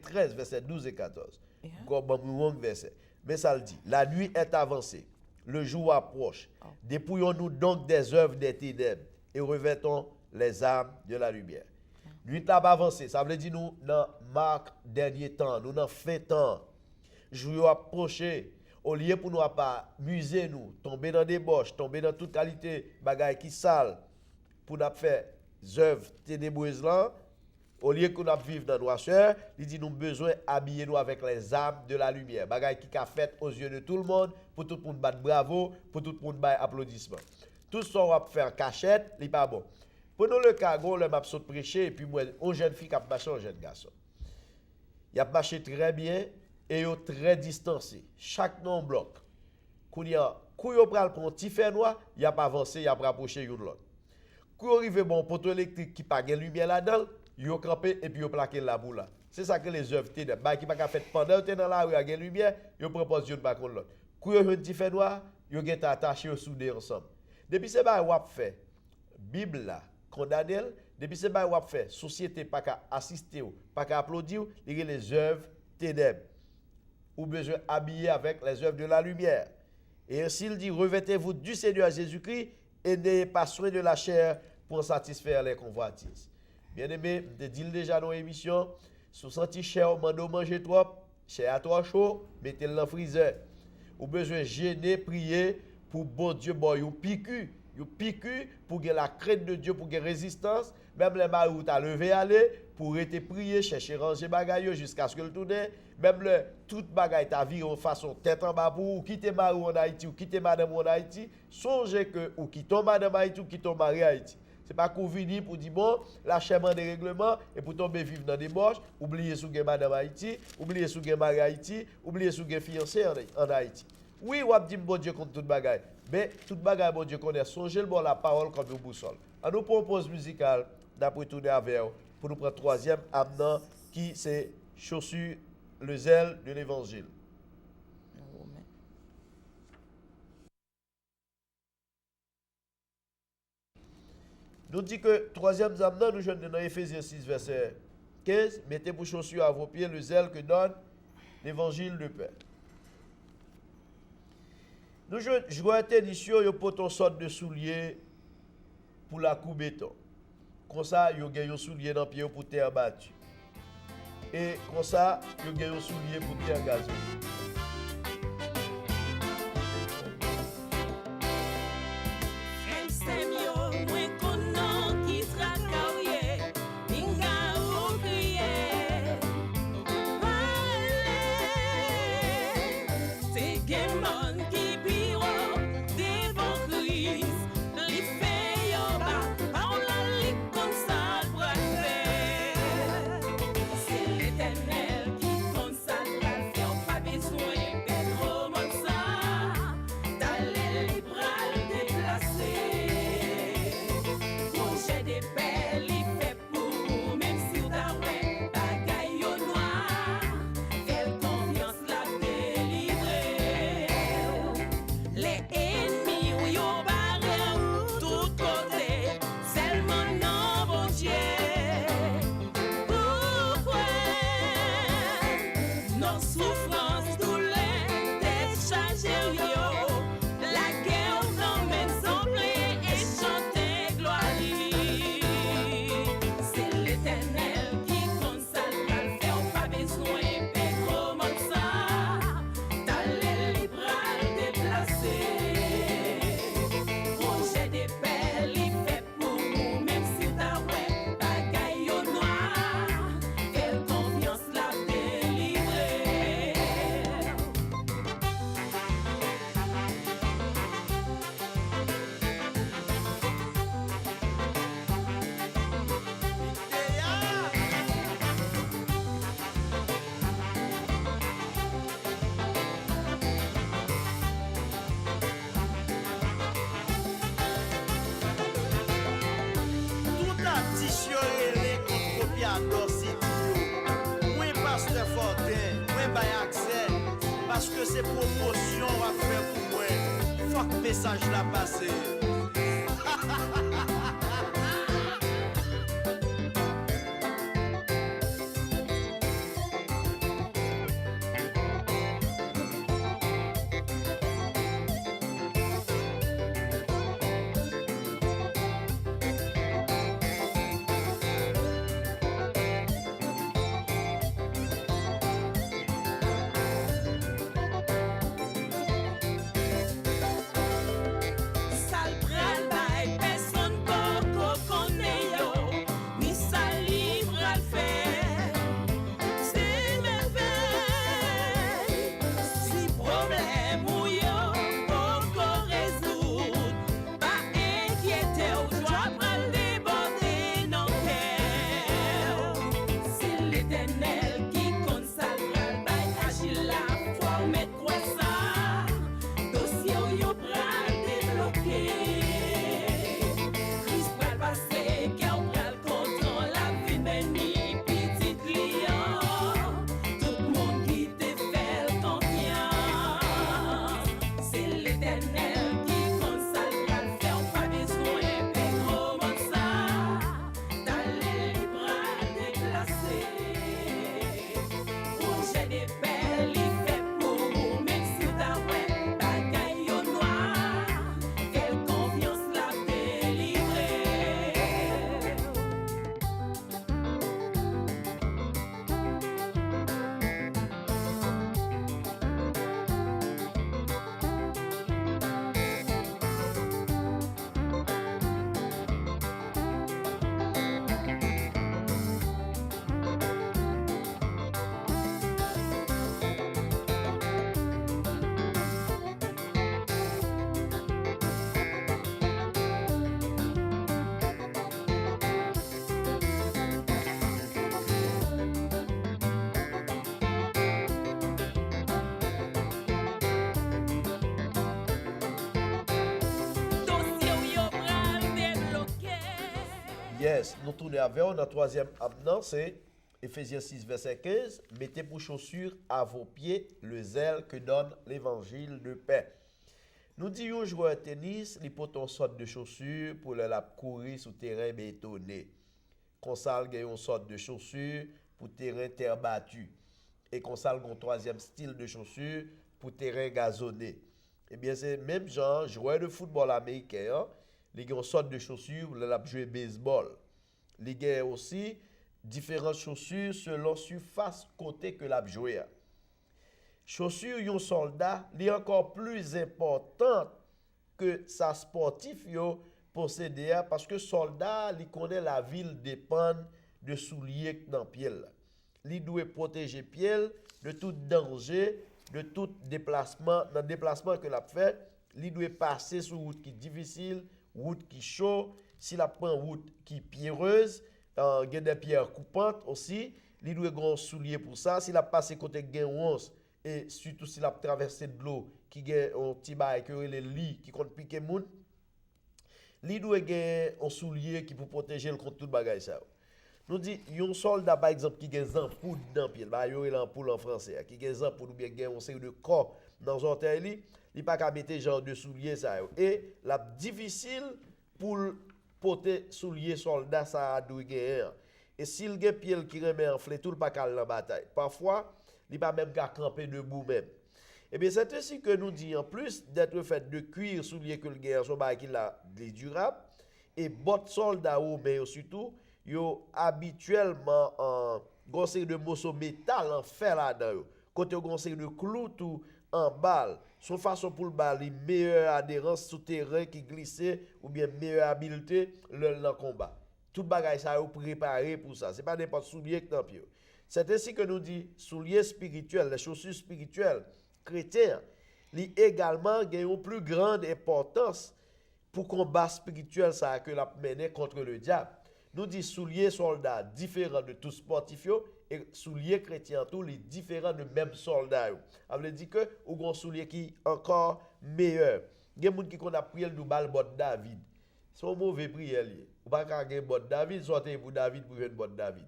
13, verset 12 et 14. Verset. Mais ça le dit, la nuit est avancée, le jour approche. Dépouillons-nous donc des œuvres des ténèbres et revêtons les armes de la lumière. Nuit a avancé, ça veut dire nous dans Marc dernier temps, nous dans fin temps. Jour approché, au lieu pour nous pas muser nous, tomber dans des boches, tomber dans toute qualité bagaille qui sale pour nous faire œuvres ténébreuses là, au lieu que nous vivre dans noirceur, il dit nous besoin habiller nous avec les armes de la lumière, bagaille qui a fait aux yeux de tout le monde, pour tout le monde battre bravo, pour tout le monde battre applaudissement. Tout ça on va faire en cachette, n'est pas bon. Prenons le cas, le m'a saute prêcher et puis moi, une jeune fille qui a marché, un jeune garçon. Il a marché très bien et il est très distancé. Chaque non bloc. Quand il pral pour un petit fer noir, il a pas avancé, il a rapproché une l'autre. Quand arrive bon poteau électrique qui pas de lumière là-dedans, il a campé et puis il a plaqué la boule là. C'est ça que les œuvres ténèbres. Bah qui pas fait pendant que dans la rue avec lumière, il propose une par contre l'autre. Quand il a un petit fer noir, il a attaché au soudé ensemble. Depuis c'est ba wap fait. Bible là condamné, depuis c'est ba wap fait. Société pas qu'à assister ou, pas qu'à applaudir, il y a les œuvres ténèbres. Ou besoin habiller avec les œuvres de la lumière. Et ainsi il dit, revêtez-vous du Seigneur Jésus-Christ et n'ayez pas soin de la chair pour satisfaire les convoitises. Bien aimé, je dis déjà dans l'émission, si vous sentez chair, mando manger trop, chair à toi chaud, mettez-le dans le freezer. Ou besoin gêner, prier pour bon Dieu, bon, vous picu pour que la crainte de Dieu, pour que résistance, même les marous t'as levé aller, pour être prier, chercher ranger bagaille jusqu'à ce que le tourne, même le toute bagaille ta vie en façon tête en bas pour ou quitter marou en Haïti ou quitter madame en Haïti, songez que ou quitter madame Haïti ou quitter mari Haïti. C'est pas qu'on vient pour dire bon, lâchement des règlements et pour tomber vivre dans des boches, oublier sous madame Haïti, oublier sous mari Haïti, oublier sous fiancé en Haïti. Oui, ou ap dit bon Dieu contre toute bagaille. Mais toute bagaille bon Dieu connaît. Songez le bon la parole comme une boussole. On nous propose musicale d'après tourner avec pour nous prendre troisième amenant qui c'est chaussure le zèle de l'évangile. Romains. Nous dit que troisième amenant, nous jeunes dans Éphésiens 6, verset 15, mettez pour chaussures à vos pieds le zèle que donne l'évangile de paix. Nous jeunes, je vois interdiction, yo poton sorte de souliers pour la coupe béton. Comme ça, yo gagne un soulier dans pied pour terre battu. Et comme ça, yo gagne un soulier pour terre gazon. Parce que c'est promotion à faire pour moi. Fuck message là passé. Yes, nous tournons avec on, notre troisième amenant, c'est Éphésiens 6, verset 15, mettez pour chaussures à vos pieds le zèle que donne l'évangile de paix. Nous disons joueur de tennis, il faut une sorte de chaussures pour la courir sur terrain bétonné. Consal a une sorte de chaussures pour terrain terre battue. Et Consal a un troisième style de chaussures pour terrain gazonné. Eh bien, c'est même genre, joueur de football américain, il a une sorte de chaussures pour la jouer baseball. Il a aussi différentes chaussures selon surface côté que la jouer. Chaussures yon soldat li encore plus importante que sa sportif yo possédé parce que soldat li connaît la ville dépend de souliers dans pied. Li doit protéger pied de tout danger, de tout déplacement, dans déplacement que l'a fait, li doit passer sur route qui difficile, route qui chaud, si la prend route qui pierreuse, il y a des pierres coupantes aussi, li doit grand soulier pour ça, si la passe côté gain 11 et surtout si la traversée de l'eau qui gagne un petit bail que les lits qui compte piquer moun, li doit gagner un soulier qui pour protéger le contre tout bagage ça. Nous dit un soldat par exemple qui gagne ampoule dans pied, bah yo l'ampoule en français, qui gagne ampoule ou bien gagne un série de corps dans orteil li, il pas qu'à mettre genre de soulier ça et la difficile pour porter soulier soldat ça doit gagner. Et s'il gagne pied qui remet enflé tout le pas qu'à la bataille. Parfois il pas même qu'à camper debout même. Et bien c'est ainsi que nous dit en plus d'être fait de cuir soulier que le guerre son bail qui la durable et bottes soldats ou mais surtout yo habituellement en conseil de morceaux métal en fer là-dedans. Côté conseil de clou tout en balle. Son façon pour le balle meilleure adhérence souterrain qui glissait ou bien meilleure habileté le combat. Tout bagage ça yo préparé pour ça. C'est pas n'importe soulier que tant pied. C'est ainsi que nous dit souliers spirituels, les chaussures spirituelles chrétiens, li également gagnent une plus grande importance pour combat spirituel ça que la mener contre le diable. Nous dit souliers soldats différents de tous sportifs et souliers chrétiens tout les différents de même soldats. Ça veut dire que ou gon soulier qui encore meilleur. Il y a des gens qui connaissent prier le bal bot David. C'est un mauvais prière lié. Ou pas ka gen bot David, sortez pour David pour bot David.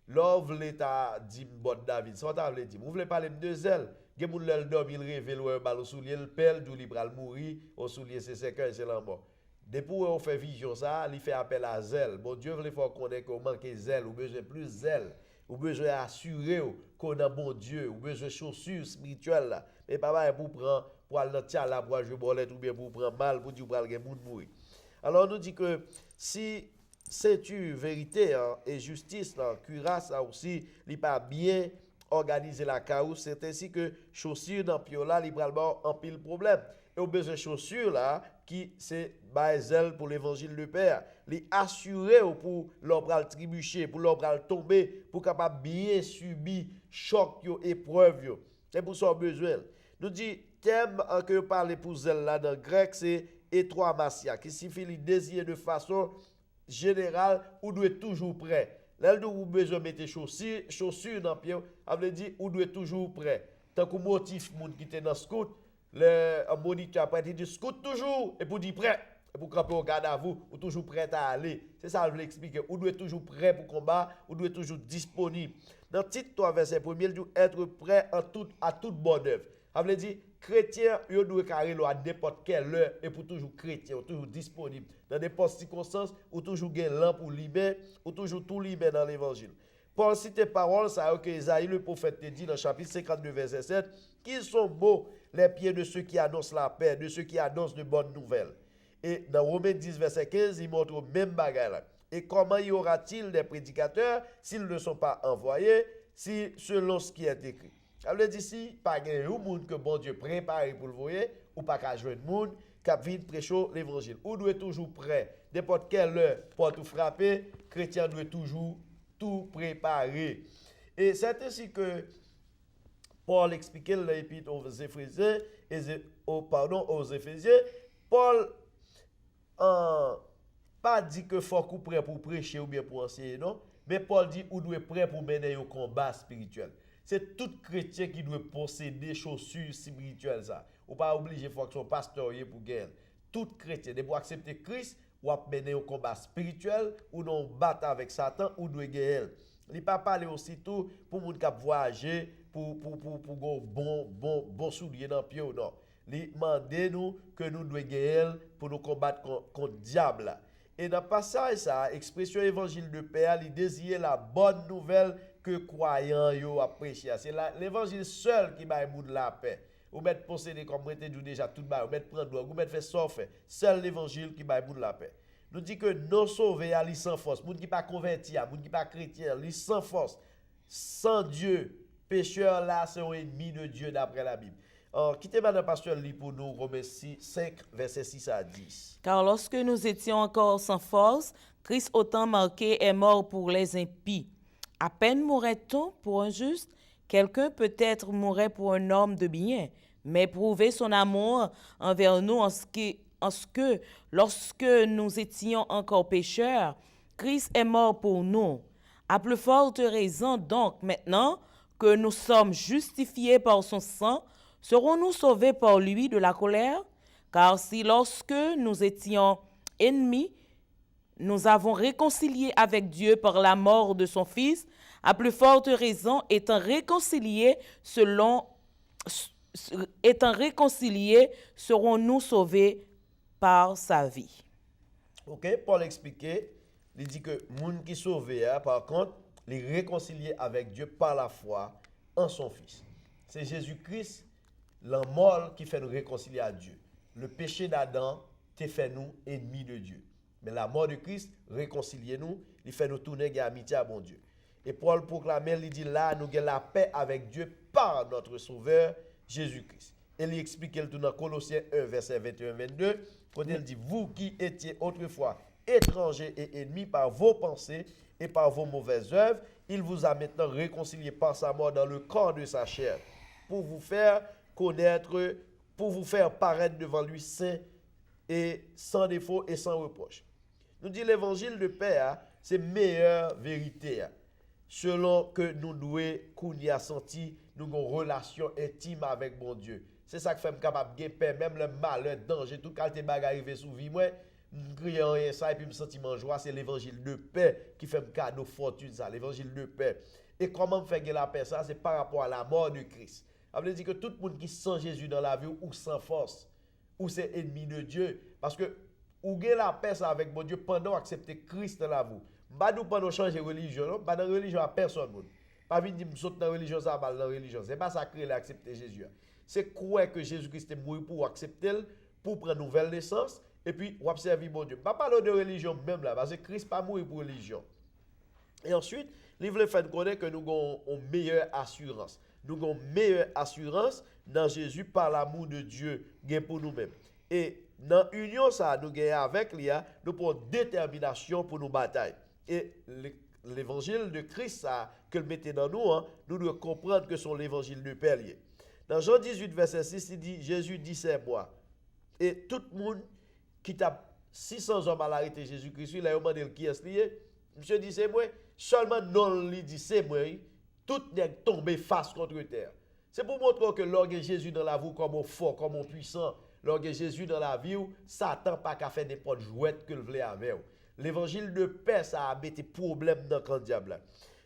Love l'état dit bot David, ça t'a veut dire. Vous voulez parler de zèle, gen moun lèl dom il révèle un bal au soulier, le pèl d'où li pral mourir, au soulier c'est 5 ans c'est la mort. Depuis on fait vision ça, il fait appel à zèle. Bon Dieu veut faut connaître qu'on manque zèle, ou besoin plus zèle, ou besoin assurer qu'on a bon Dieu, ou besoin chaussures spirituelles là. Mais pas pour prendre pour aller dans tia là pour jouer bolette ou bien pour prendre mal pour dire pral gen moun mourir. Alors nous dit que si ceinture, vérité et justice, cuirasse aussi, il pas bien organiser la carousse, c'est ainsi que chaussures dans piola, il pral en pile problème. Et au besoin chaussures là, qui c'est zèle pour l'évangile de Père, li assurer pour leur pral trébucher, pour leur pral tomber, pour capable bien subir choc yo épreuve yo. C'est pour ça besoin. Nous dit thème que parler pour zèle là dans grec c'est étroit massia qui signifie le désir de façon générale ou doit toujours prêt. Là où besoin mettre chaussures dans pied, ça veut dire ou doit toujours prêt. Tant que motif moun qui était dans scout, le moniteur après il dit scout toujours et pour dire prêt et pour camper au garde à vous ou toujours prêt à aller. C'est ça je veux expliquer. Ou doit toujours prêt pour combat, ou doit toujours disponible. Dans titre 3 verset 1er, il dit être prêt à toute bonne œuvre. Ça veut dire chrétien, il doit carrer à n'importe quelle heure et pour toujours chrétien, ou toujours disponible. Dans n'importe circonstance, ou toujours gagner l'an pour libérer, ou toujours tout libérer dans l'évangile. Paul cite parole, ça que Isaïe le prophète te dit dans chapitre 52 verset 7, qu'ils sont beaux les pieds de ceux qui annoncent la paix, de ceux qui annoncent de bonnes nouvelles. Et dans Romains 10 verset 15, il montre le même bagage. Et comment y aura-t-il des prédicateurs s'ils ne sont pas envoyés, selon ce qui est écrit? Ça veut dire si pas un monde que bon Dieu prépare pour le voyer ou pas qu'à joindre monde qui vient prêcher l'évangile. Ou doit toujours prêt. N'importe quelle heure pour tout frapper, chrétien doit toujours tout préparer. Et c'est ainsi que Paul expliquait l'épître aux Éphésiens, aux Éphésiens, Paul pas dit que faut qu'on prêt pour prêcher ou bien pour enseigner non, mais Paul dit ou doit prêt pour mener un combat spirituel. C'est tout chrétien qui doit posséder chaussures spirituelles ça. Ou pas obligé faut que son pasteur pour gagner. Tout chrétien pour accepter Christ ou mener un combat spirituel ou non battre avec Satan ou doit gagner. Il pas parler aussi tout pour moun qui voyager pour bon soulier dans pied ou non. Il demande nous que nous devons gagner pour nous combattre contre diable là. Et dans le passage ça, expression évangile de paix, il désire la bonne nouvelle que croyants yo a prêché. C'est l'évangile seul qui va moun la paix. Ou mettre posséder comme moi dit déjà tout bas, ou mettre prendre drogue, ou mettre faire sortir. Seul l'évangile qui va moun la paix. Nous dit que nos sauvés à sans force, moun qui pas converti, moun qui pas chrétien, li sans force, sans Dieu, pécheur là c'est un ennemi de Dieu d'après la Bible. Quittez madame pasteur lit pour nous Romains 5 verset 6 à 10. Car lorsque nous étions encore sans force, Christ autant marqué est mort pour les impies. À peine mourrait-on pour un juste, quelqu'un peut-être mourrait pour un homme de bien, mais prouver son amour envers nous en ce que, lorsque nous étions encore pécheurs, Christ est mort pour nous. À plus forte raison donc, maintenant que nous sommes justifiés par son sang, serons-nous sauvés par lui de la colère? Car si lorsque nous étions ennemis, nous avons réconcilié avec Dieu par la mort de son Fils, à plus forte raison, étant réconciliés, serons-nous sauvés par sa vie. Ok, Paul expliquait, il dit que moun qui sauvé, par contre, les réconcilier avec Dieu par la foi en son Fils. C'est Jésus-Christ, la mort qui fait nous réconcilier à Dieu. Le péché d'Adam te fait nous ennemis de Dieu. Mais la mort de Christ réconcilie nous, il fait nous tourner en amitié à bon Dieu. Et Paul proclame, il dit là, nous avons la paix avec Dieu par notre Sauveur Jésus-Christ. Et il explique tout dans Colossiens 1, verset 21-22, quand il dit, vous qui étiez autrefois étrangers et ennemis par vos pensées et par vos mauvaises œuvres, il vous a maintenant réconcilié par sa mort dans le corps de sa chair, pour vous faire connaître, pour vous faire paraître devant lui saint et sans défaut et sans reproche. Nous dit l'évangile de paix, c'est meilleure vérité. Selon que nous devons qu'on y a senti, nous avons une relation intime avec mon Dieu. C'est ça qui fait capable de paix, même le malheur, le danger, tout quand les bagages arrivent sous vie, moi, je crie rien ça et puis me sentiment joie, c'est l'évangile de paix qui fait un cadeau fortune ça, l'évangile de paix. Et comment faire la paix ça, c'est par rapport à la mort de Christ. Ça veut dire que tout le monde qui sent Jésus dans la vie ou sans force, ou c'est ennemi de Dieu, parce que ou gagne la paix ça avec mon Dieu pendant accepter Christ dans la vie. Pas nous pendant changer religion, non, pas dans religion à personne. Pas venir dire me saute dans religion ça mal dans religion. C'est pas ça que accepter Jésus. C'est quoi que Jésus-Christ est mort pour accepter pour prendre nouvelle naissance et puis observer mon Dieu. Pas parler de religion même là parce que Christ pas mort pour religion. Et ensuite, il veut faire connaître que nous avons une meilleure assurance. Nous avons une meilleure assurance dans Jésus par l'amour de Dieu pour nous-mêmes. Et dans l'union ça nous gagne avec lui, nous prenons détermination pour nos batailles. Et l'évangile de Christ ça, que le mettez dans nous, nous devons comprendre que c'est l'évangile de Père. Dans Jean 18, verset 6, il dit, Jésus dit c'est moi. Et tout le monde qui t'a 600 hommes à l'arrêté Jésus-Christ, il a demandé qui est lié. Monsieur dit c'est moi. Seulement non, il dit c'est moi. Tout n'est tombé face contre terre. C'est pour montrer que lorsque Jésus dans la vie comme fort, comme puissant, lorsque Jésus dans la vie, Satan pas qu'à faire n'importe jouette que le voulait avec. L'évangile de paix, ça a mis des problèmes dans le camp diable.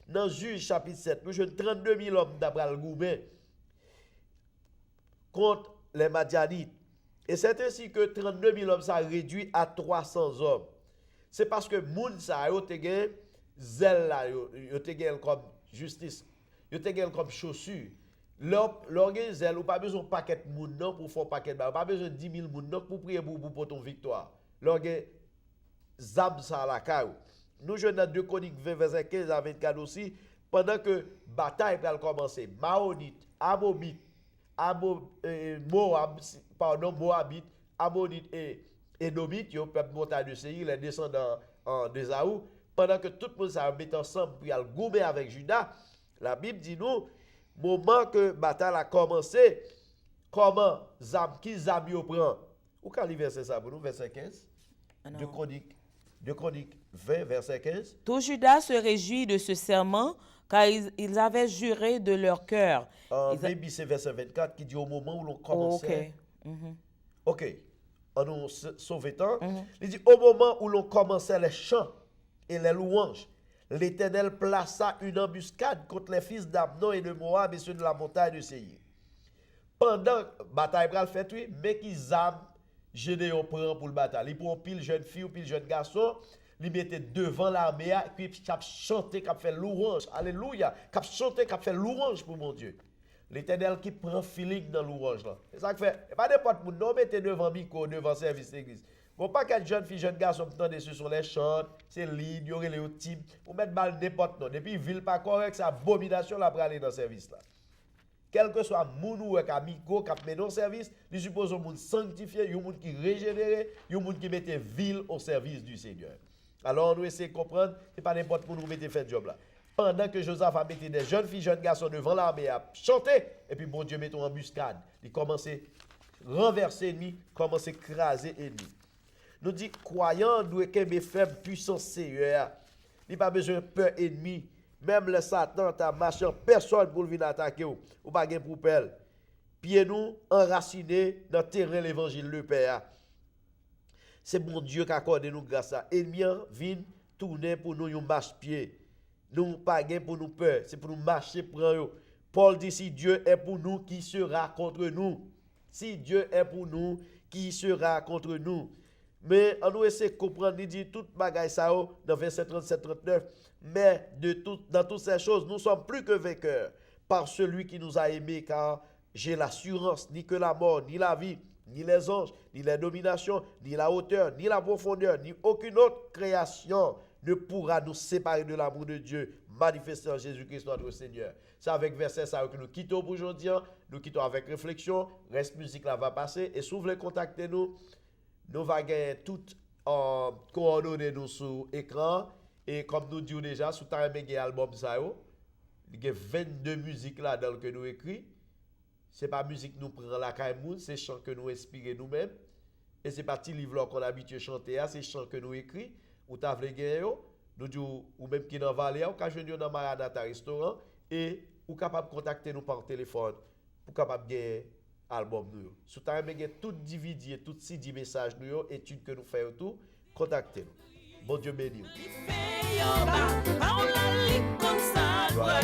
Dans Juge chapitre 7, nous avons 32 000 hommes d'après le gouvernement contre les Madianites. Et c'est ainsi que 32 000 hommes, ça a réduit à 300 hommes. C'est parce que moun ça yo te gen zèle là, yo te gen comme justice, yo te gen comme chaussure. L'orgue zèle ou pas besoin de paquet moun non pour faire paquet ba, pas besoin de 10 000 moun non pour prier pour ton victoire. L'orgue zab ça la caillou. Nous jouons dans 2 Chroniques 20 verset 15 à 24 aussi pendant que bataille va commencer. Maonite, Amobite, Moabite, Ammonite et Édomite, yo peuple montagne de Séir, les descendants d'Ésaü, pendant que tout le monde s'est mis ensemble pour y aller goumer avec Judas. La Bible dit nous, moment que bataille a commencé, comment qui zam yo prend. Ou quand le verset ça pour nous, verset 15? De Chroniques 20, verset 15. Tout Judas se réjouit de ce serment, car ils avaient juré de leur cœur. Maybe c'est verset 24 qui dit au moment où l'on commençait. Ok. En nous sauvetant, il dit au moment où l'on commençait les chants et les louanges, l'Éternel plaça une embuscade contre les fils d'Amnon et de Moab et ceux de la montagne de Séir. Pendant la bataille pral fait, oui, mais qu'ils âmes, Gédéon prend pour le bataille. Il prend pile jeune fille ou pile jeune garçon, il mettait devant l'armée, puis il a chanté, il a fait louange. Alléluia. Il a chanté, il a fait louange pour mon Dieu. L'Éternel qui prend feeling dans louange là. C'est ça que fait. Pas n'importe où, non, mettez devant micro, devant service d'église. Bon, pas qu'un jeune fille, jeune garçon, qui dessus sur les chants, c'est ligne, il y aurait les types, ou mettre mal n'importe non. Depuis, ville pas correct, c'est abomination là pour aller dans le service là. Quel que soit moun ou un amigo qui a mené au service, il suppose un monde sanctifié, un monde qui régénéré, un monde qui mette ville au service du Seigneur. Alors, nous essayons de comprendre, ce n'est pas n'importe où nous mettons fait job là. Pendant que Joseph a mis des jeunes filles, jeunes garçons devant l'armée à chanter, et puis bon Dieu met en embuscade. Il commence à renverser l'ennemi, commence à écraser l'ennemi. Nous dit, croyant, nous sommes faibles, puissance Seigneur. Il n'y a pas besoin de peur ennemi. Même le Satan, ta machin, personne pour venir attaquer ou pas de pour pelle. Pieds nous enracinés dans le terrain de l'évangile, le Père. C'est bon Dieu qui accorde nous grâce à. Ennemi vient tourner pour nous un marche-pied. Nous pas pour nous peur, c'est pour nous marcher pour eux. Paul dit si Dieu est pour nous, qui sera contre nous? Si Dieu est pour nous, qui sera contre nous? Mais on nous essaie de comprendre, il dit toute bagaille ça dans verset 37-39. Mais dans toutes ces choses, nous sommes plus que vainqueurs par celui qui nous a aimés, car j'ai l'assurance, ni que la mort, ni la vie, ni les anges, ni les dominations, ni la hauteur, ni la profondeur, ni aucune autre création ne pourra nous séparer de l'amour de Dieu manifesté en Jésus-Christ notre Seigneur. C'est avec verset ça que nous quittons pour aujourd'hui. Nous quittons avec réflexion. Reste musique là va passer. Et si vous voulez contacter nous, nous allons gagner toutes coordonnées nous sur l'écran. Et comme nous disons déjà, sous ta remède album ça, il y a 22 musiques là dans que nous écrit. C'est pas musique nous prend la caille, c'est chant que nous inspirons nous-mêmes. Et c'est pas petit livre qu'on a habitué à chanter, c'est chant que nous écrit. Ou ta vle gagner nous disons ou même qui dans Valais ou ka joindre dans Maranatha restaurant et ou capable contacter nous par téléphone pour capable gagner album nous. Sous ta remède tout DVD tout CD message nous étude que nous faisons tout, contactez nous. Bon Dieu béni. Voilà.